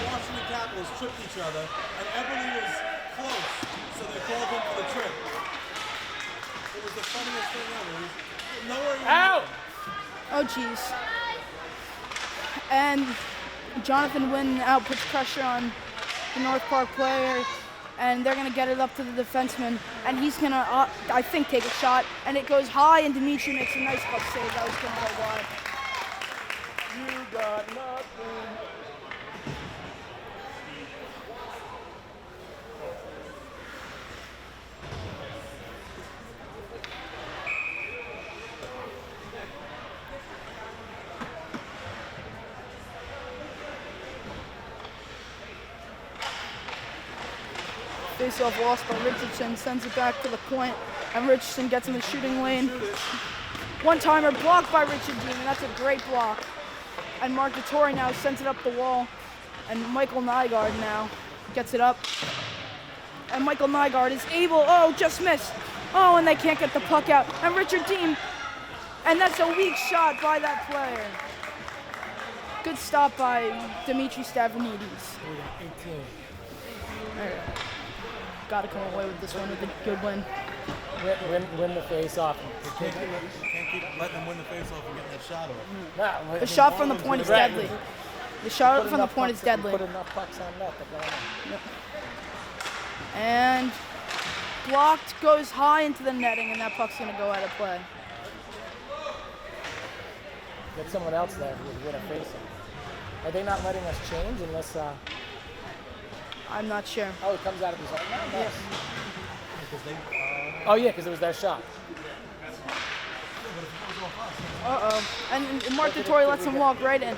Speaker 3: Washington Capitals tripped each other, and Everly was close, so they called him for the trip. It was the funniest thing ever. Nowhere even
Speaker 4: Out!
Speaker 1: Oh, jeez. And Jonathan Wynn out puts pressure on the North Park player. and they're gonna get it up to the defenseman, and he's gonna, I think, take a shot, and it goes high, and Dimitri makes a nice puck save. That was gonna go wide.
Speaker 4: You got nothing.
Speaker 1: Face-off lost by Richardson, sends it back to the point, and Richardson gets in the shooting lane. One-timer blocked by Richard Dean, and that's a great block. And Mark Vittori now sends it up the wall, and Michael Nygaard now gets it up. And Michael Nygaard is able, just missed. Oh, and they can't get the puck out. And Richard Dean, and that's a weak shot by that player. Good stop by Dimitri Stavronidis.
Speaker 4: 18.
Speaker 1: Got to come away with this one with a good win.
Speaker 4: Win the face-off.
Speaker 3: You can't keep letting them win the face-off and getting that shot off.
Speaker 1: The shot from the point is deadly. The shot from the point is deadly.
Speaker 4: Put enough pucks on net.
Speaker 1: Yep. And blocked, goes high into the netting, and that puck's going to go out of play.
Speaker 4: Get someone else there who would win a face-off. Are they not letting us change unless...
Speaker 1: I'm not sure.
Speaker 4: Oh, it comes out of his own. No,
Speaker 1: Yes.
Speaker 3: Because they,
Speaker 4: Oh, yeah, because it was their shot.
Speaker 1: And Mark Vittori lets him walk right in.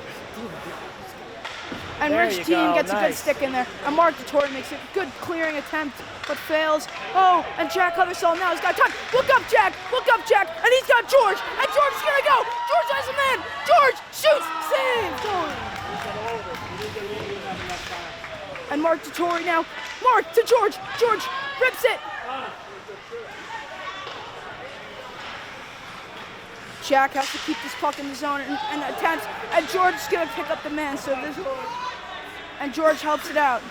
Speaker 1: And
Speaker 4: There
Speaker 1: Rich
Speaker 4: you
Speaker 1: Dean
Speaker 4: go,
Speaker 1: gets a good
Speaker 4: nice.
Speaker 1: stick in there. And Mark Vittori makes a good clearing attempt, but fails. Oh, and Jack Hutherstall now has got time. Look up, Jack! Look up, Jack! And he's got George! And George is gonna go! George has a man! George shoots! Save! Goal! And Mark Vittori now. Mark to George! George rips it! Jack has to keep this puck in the zone and attempts, and George is gonna pick up the man, so this, and George helps it out.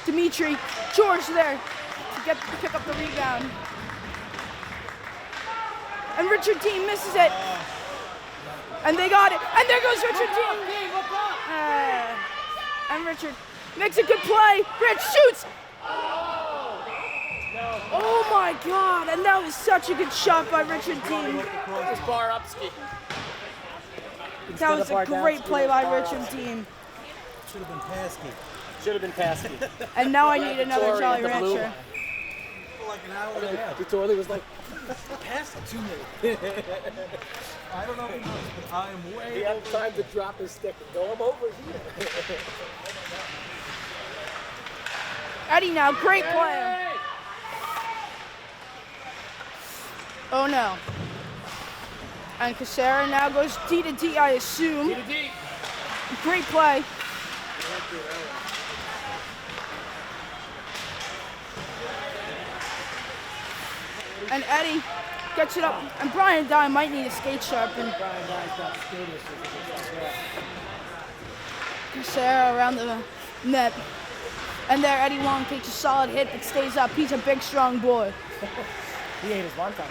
Speaker 1: Dimitri, George there to pick up the rebound. And Richard Dean misses it. And they got it, and there goes Richard Dean. And Richard makes a good play. Rich shoots. Oh my God, and that was such a good shot by Richard Dean.
Speaker 4: It's bar up ski.
Speaker 1: That was a great play by Richard Dean.
Speaker 3: should have been Pasky.
Speaker 4: Should have been Pasky.
Speaker 1: And now I need another
Speaker 4: Tory
Speaker 1: Jolly
Speaker 4: and the blue
Speaker 1: Rancher.
Speaker 3: For like an hour and a half.
Speaker 4: Vittori was like,
Speaker 3: Pass it to me. I don't know if he knows, but I am way
Speaker 4: he had time to drop his stick and go, I'm over here.
Speaker 1: Eddie now, great play. Oh no. And Casera now goes D to D, I assume.
Speaker 4: D to D.
Speaker 1: Great play. And Eddie gets it up. And Brian Dye might need a skate sharpen.
Speaker 4: Brian Dye's got skaters.
Speaker 1: Casera around the net. And there Eddie Wong takes a solid hit but stays up. He's a big, strong boy.
Speaker 4: He ate his one time.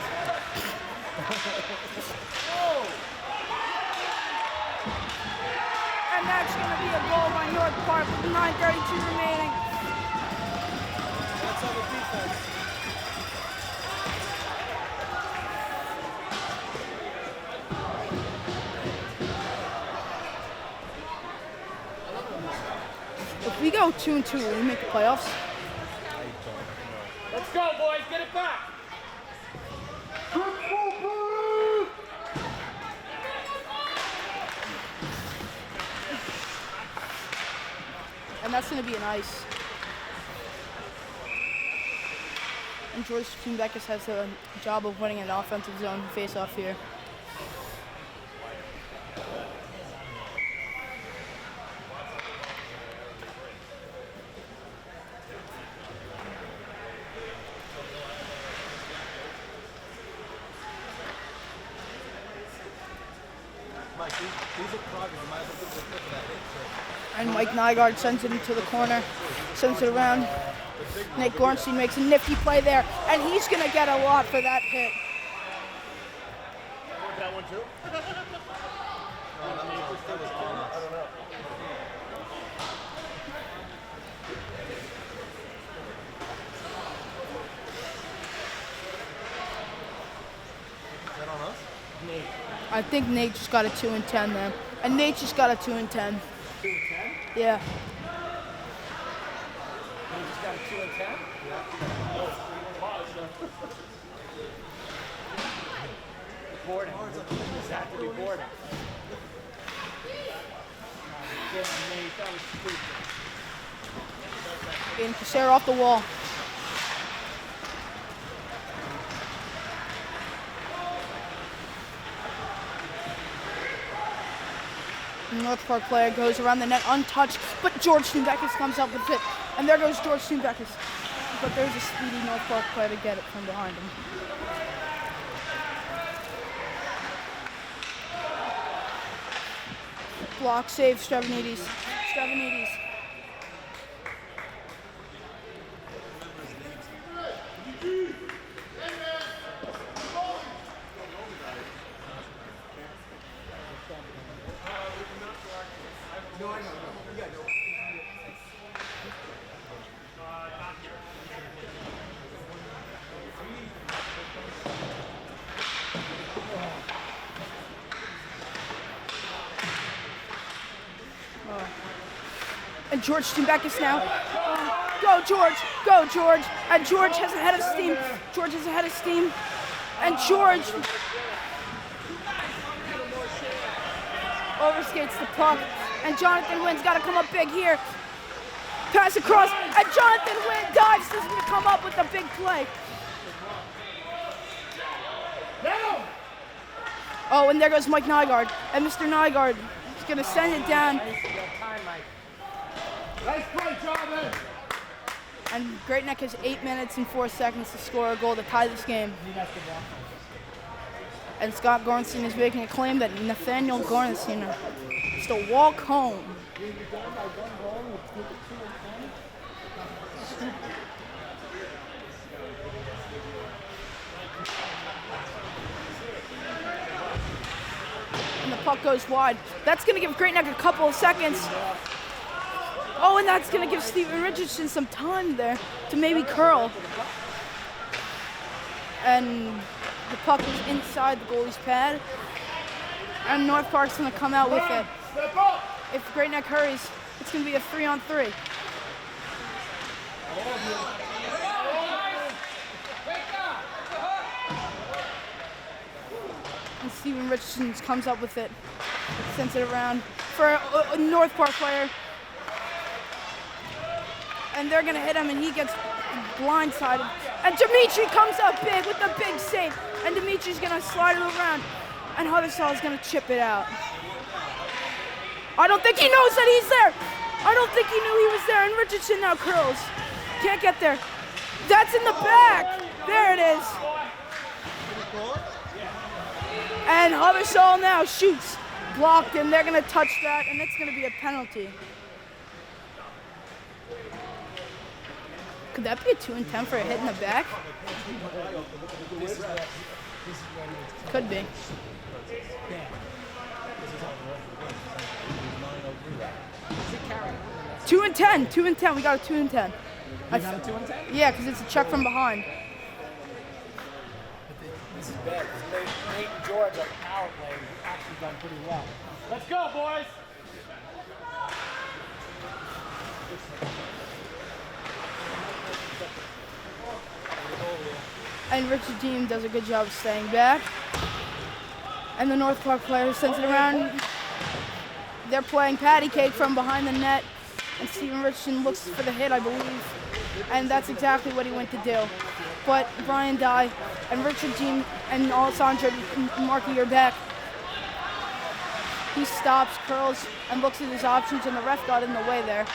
Speaker 1: And that's going to be a goal by North Park with 9:32 remaining.
Speaker 3: That's on the defense.
Speaker 1: If we go 2-2, will we make the playoffs?
Speaker 4: Let's go, boys. Get it back.
Speaker 1: And that's going to be an ice. And George Kuhnbeckis has the job of winning an offensive zone face-off here.
Speaker 3: Mike, these are progress. You might as well put the clip of that hit.
Speaker 1: And Mike Nygaard sends it into the corner, sends it around. Nate Gornstein makes a nifty play there, and he's going to get a lot for that hit.
Speaker 4: That one too? Nate?
Speaker 1: I think Nate just got a 2 and 10 there. And Nate just got a 2 and 10.
Speaker 4: 2 and 10?
Speaker 1: Yeah.
Speaker 4: Nate just got a 2 and 10? Boarding. This had to be boarding. Yeah, Nate, that was stupid.
Speaker 1: Getting Casera off the wall. North Park player goes around the net untouched, but George Steenbeckis comes up with it. And there goes George Steenbeckis. But there's a speedy North Park player to get it from behind him. Block save, Stravanides. Stravanides. And George Steenbeckis now. Go, George! Go, George! And George has a head of steam. George has a head of steam. And George overskates the puck. And Jonathan Wynn's got to come up big here. Pass across. And Jonathan Wynn dives to come up with a big play. Oh, and there goes Mike Nygaard. And Mr. Nygaard is going to send it down.
Speaker 2: Nice play, Jonathan.
Speaker 1: And Great Neck has 8 minutes and 4 seconds to score a goal to tie this game. And Scott Gorenstein is making a claim that Nathaniel Gorenstein is to walk home. And the puck goes wide. That's going to give Great Neck a couple of seconds. Oh, and that's going to give Steven Richardson some time there to maybe curl. And the puck is inside the goalie's pad. And North Park's going to come out with it. If Great Neck hurries, it's going to be a 3-on-3. And Steven Richardson comes up with it. Sends it around for a North Park player. And they're going to hit him, and he gets blindsided. And Dimitri comes up big with the big save. And Dimitri's going to slide it around. And Huttersall is going to chip it out. I don't think he knows that he's there. I don't think he knew he was there. And Richardson now curls. Can't get there. That's in the back. There it is. And Huttersall now shoots. Blocked, and they're going to touch that, and it's going to be a penalty. Could that be a 2 and 10 for a hit in the back? Could be. 2 and 10. 2 and 10. We got a 2 and 10.
Speaker 4: You got a 2 and 10?
Speaker 1: Yeah, because it's a check from behind.
Speaker 4: This is bad. Nate and George on the power play have actually done pretty well. Let's go, boys!
Speaker 1: And Richard Deem does a good job of staying back. And the North Park player sends it around. They're playing patty cake from behind the net. And Steven Richardson looks for the hit, I believe. And that's exactly what he went to do. But Brian Dye and Richard Deem and Alessandro marking your back. He stops, curls, and looks at his options, and the ref got in the way there.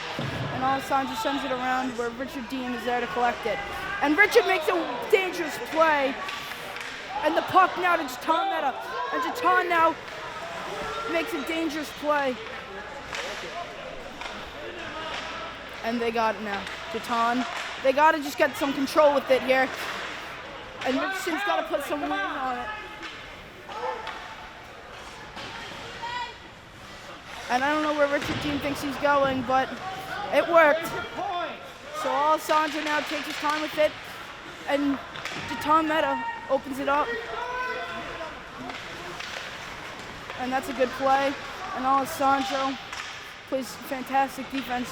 Speaker 1: And Alessandro sends it around where Richard Deem is there to collect it. And Richard makes a dangerous play. And the puck now to Jatan Mehta. And Jatan now makes a dangerous play. And they got it now. Jatan, they got to just get some control with it here. And Richardson's got to put some weight on it. And I don't know where Richard Deem thinks he's going, but it worked. So Alessandro now takes his time with it, and Jatan Mehta opens it up. And that's a good play. And Alessandro plays fantastic defense.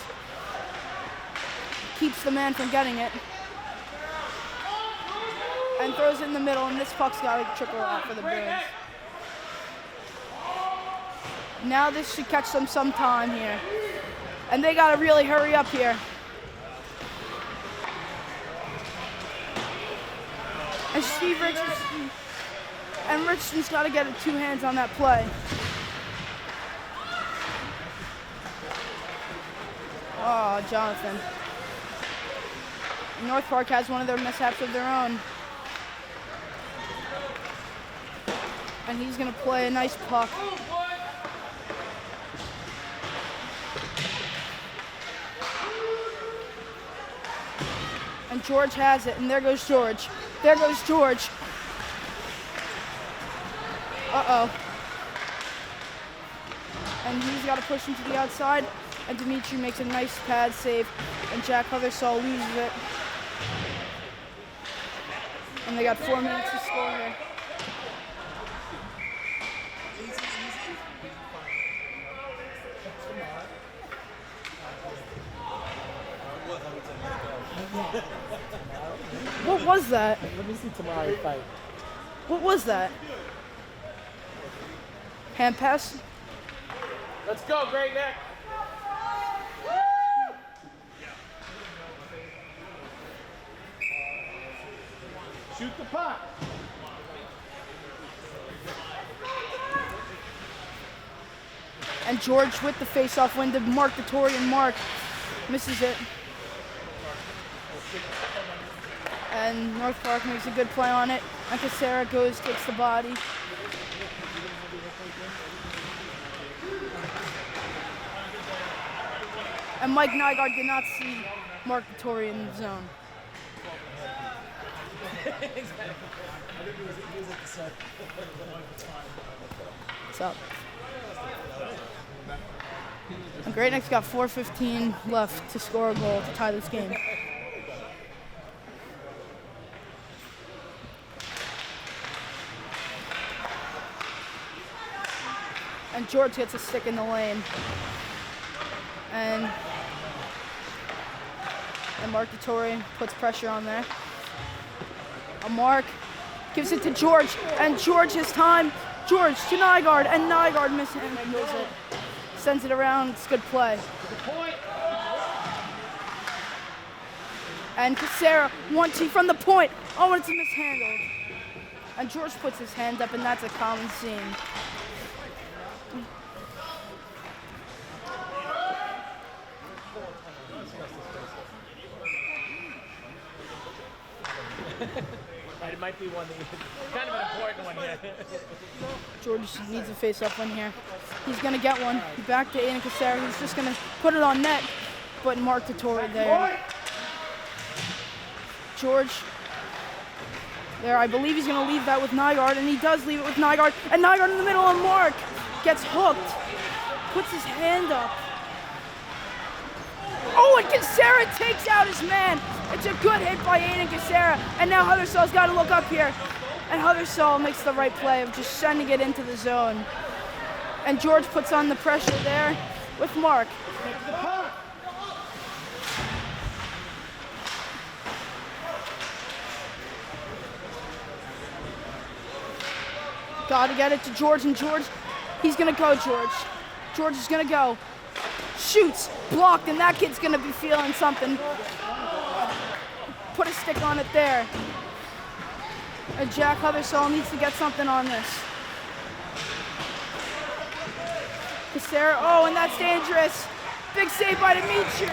Speaker 1: Keeps the man from getting it. And throws it in the middle, and this puck's got to trickle out for the Bruins. Now this should catch them some time here. And they got to really hurry up here. And Steve Richardson, and Richardson's got to get 2 hands on that play. Oh, Jonathan. North Park has one of their mishaps of their own. And he's going to play a nice puck. And George has it, and there goes George. There goes George. Uh-oh. And he's got to push him to the outside, and Dimitri makes a nice pad save, and Jack Hothersall loses it. And they got 4 minutes to score here. What was that?
Speaker 2: Let me see Tamari fight.
Speaker 1: What was that? Hand pass?
Speaker 4: Let's go, Great Neck.
Speaker 2: Shoot the puck.
Speaker 1: And George with the face-off win to Mark Vittori, and Mark misses it. And North Park makes a good play on it. And Casera gets the body. And Mike Nygaard did not see Mark Vittori in the zone. What's up? And Great Neck's got 4:15 left to score a goal to tie this game. And George gets a stick in the lane. And Mark Vittori puts pressure on there. A Mark gives it to George, and George has time. George to Nygaard, and Nygaard misses it. Sends it around, it's good play. And Casera, 1-2 from the point. Oh, and it's mishandled. And George puts his hand up, and that's a common scene.
Speaker 4: It might be one kind of an important one here.
Speaker 1: George needs a face-off win here. He's going to get one. Back to Aiden Casera. He's just going to put it on net, but Mark Vittori there. George there. I believe he's going to leave that with Nygaard, and he does leave it with Nygaard. And Nygaard in the middle, and Mark gets hooked. Puts his hand up. Oh, and Casera takes out his man. It's a good hit by Aiden Casera. And now Hothersall's got to look up here. And Hothersall makes the right play of just sending it into the zone. And George puts on the pressure there with Mark. Got to get it to George, and George, he's going to go, George. George is going to go. Shoots, blocked, and that kid's going to be feeling something. Put a stick on it there. And Jack Hothersall needs to get something on this. Casera, oh, and that's dangerous. Big save by Dimitri.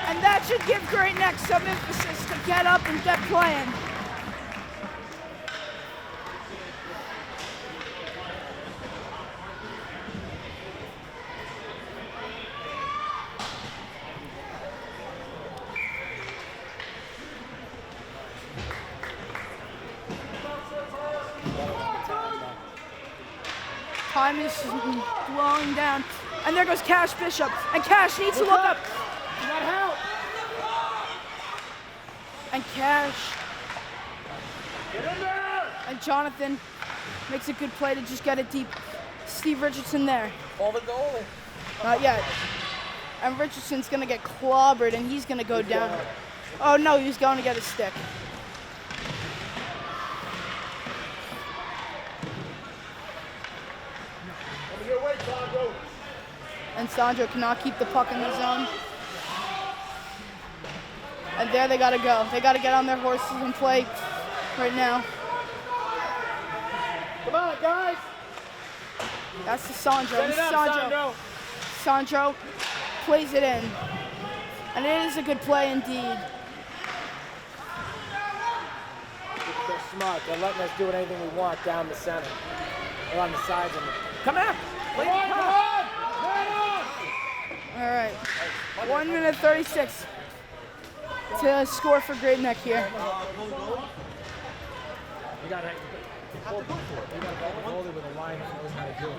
Speaker 1: And that should give Great Neck some emphasis to get up and get playing. Time is slowing down. And there goes Cash Bishop. And Cash needs to look up. And Cash. And Jonathan Makes a good play to just get it deep. Steve Richardson there.
Speaker 4: Call the goalie.
Speaker 1: Not yet. And Richardson's going to get clobbered, and he's going to go down. Oh, no, he's going to get a stick. And Sandro cannot keep the puck in the zone. And there they got to go. They got to get on their horses and play right now.
Speaker 4: Come on, guys.
Speaker 1: That's to Sandro.
Speaker 4: Set it up, Sandro.
Speaker 1: Sandro plays it in. And it is a good play indeed.
Speaker 4: They're smart. They're letting us do anything we want down the center. Or on the sides. Come out. Play the puck.
Speaker 1: All right. 1 minute 36 to score for Great Neck here.
Speaker 4: You got to go for it. You got to go goalie with a line that knows how to do it.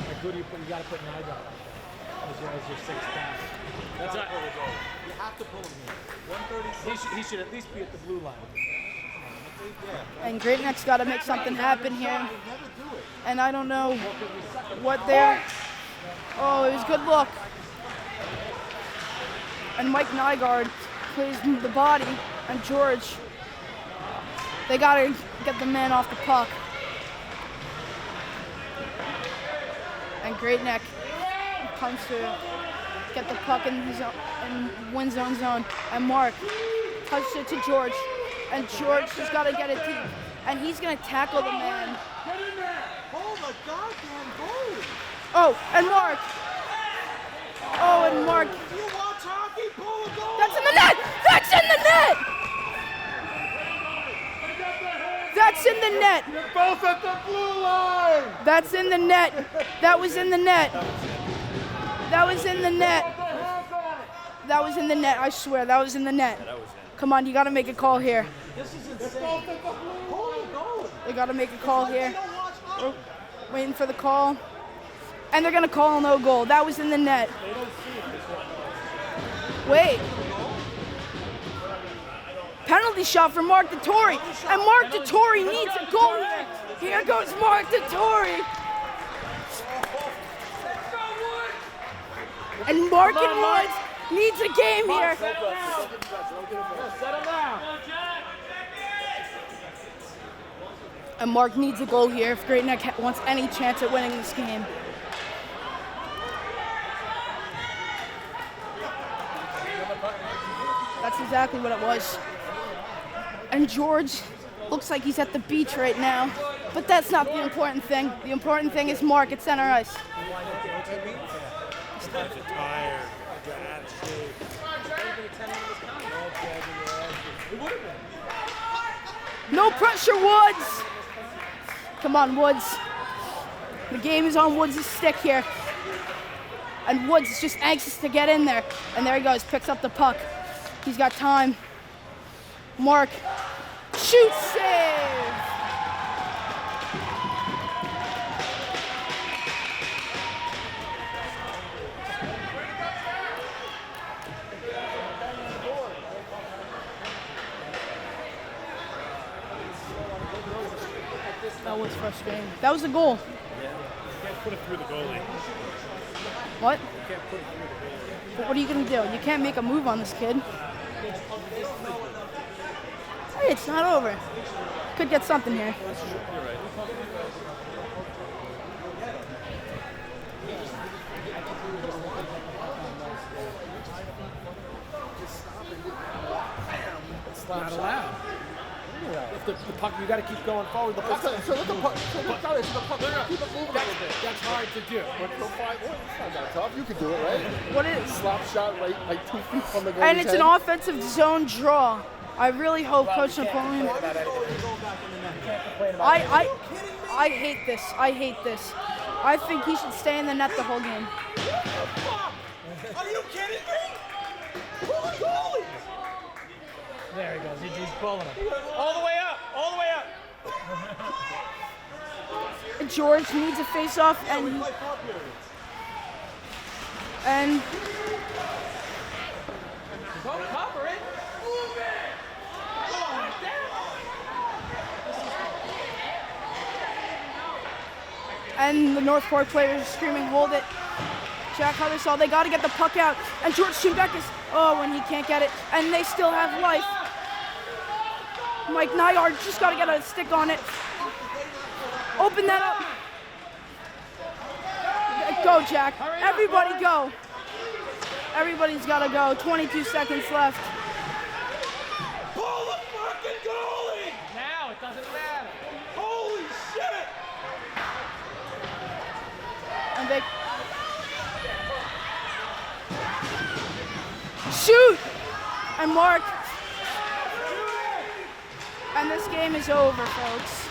Speaker 4: Like who do you got to put Nigel as your sixth guy. That's not really goal.
Speaker 3: You have to pull him here. 136.
Speaker 4: He should at least be at the blue line.
Speaker 1: And Great Neck's got to make something happen here. And I don't know what they're... Oh, it was a good look. And Mike Nygaard plays the body. And George, they got to get the man off the puck. And Great Neck comes to get the puck in the zone, in win zone. And Mark touches it to George. And George has got to get it deep. And he's going to tackle the man.
Speaker 3: Get in there! Hold the goddamn goal!
Speaker 1: Oh, and Mark. Oh, and Mark.
Speaker 3: If you watch hockey, pull the goal!
Speaker 1: That's in the net! That's in the net! That's in the net!
Speaker 2: You're both at the blue line!
Speaker 1: That's in the net. That was in the net. That was in the net. That was in the net, I swear. That was in the net. Come on, you got to make a call here.
Speaker 3: This is insane. Pull the goal!
Speaker 1: They got to make a call here. We're waiting for the call. And they're going to call no goal. That was in the net. Wait. Penalty shot for Mark Dettori. And Mark Dettori needs a goal here. Here goes Mark Dettori. And Mark and Woods needs a game here.
Speaker 4: Settle down.
Speaker 1: And Mark needs a goal here if Great Neck wants any chance at winning this game. That's exactly what it was. And George looks like he's at the beach right now, but that's not the important thing. The important thing is Mark at center ice.
Speaker 5: Tired. Out of shape.
Speaker 1: No pressure, Woods. Come on, Woods. The game is on Woods' stick here. And Woods is just anxious to get in there. And there he goes, picks up the puck. He's got time. Mark, shoot, save. That was frustrating. That was a goal.
Speaker 5: You can't put it through the goalie.
Speaker 1: What?
Speaker 5: You can't put it through the goalie.
Speaker 1: But what are you gonna do? You can't make a move on this kid. Hey, it's not over. Could get something here.
Speaker 5: You're right.
Speaker 4: It's not allowed. If the puck, you got to keep going forward. The puck.
Speaker 2: So let the puck, keep it moving a little bit.
Speaker 4: That's hard to do.
Speaker 2: It's not that tough. You can do it, right?
Speaker 1: What is?
Speaker 2: Slap shot right, like 2 feet from the goalie's
Speaker 1: And it's
Speaker 2: head.
Speaker 1: an offensive zone draw. I really hope Coach Napoleon. I hate this. I hate this. I think he should stay in the net the whole game.
Speaker 3: Are you kidding me? Pull the goalie!
Speaker 4: There he goes. He's pulling him. All the way up. All the way up.
Speaker 1: George needs a face-off, and
Speaker 4: Don't cover it. Move it.
Speaker 1: And the Northport players are screaming, hold it. Jack Huttersall, they got to get the puck out. And George Schubeck is, when he can't get it. And they still have life. Mike Nyard just got to get a stick on it. Open that up. Go, Jack. Everybody go. Everybody's got to go. 22 seconds left.
Speaker 3: Pull the fucking goalie!
Speaker 4: Now it doesn't matter.
Speaker 3: Holy shit!
Speaker 1: And they shoot! And Mark. And this game is over, folks.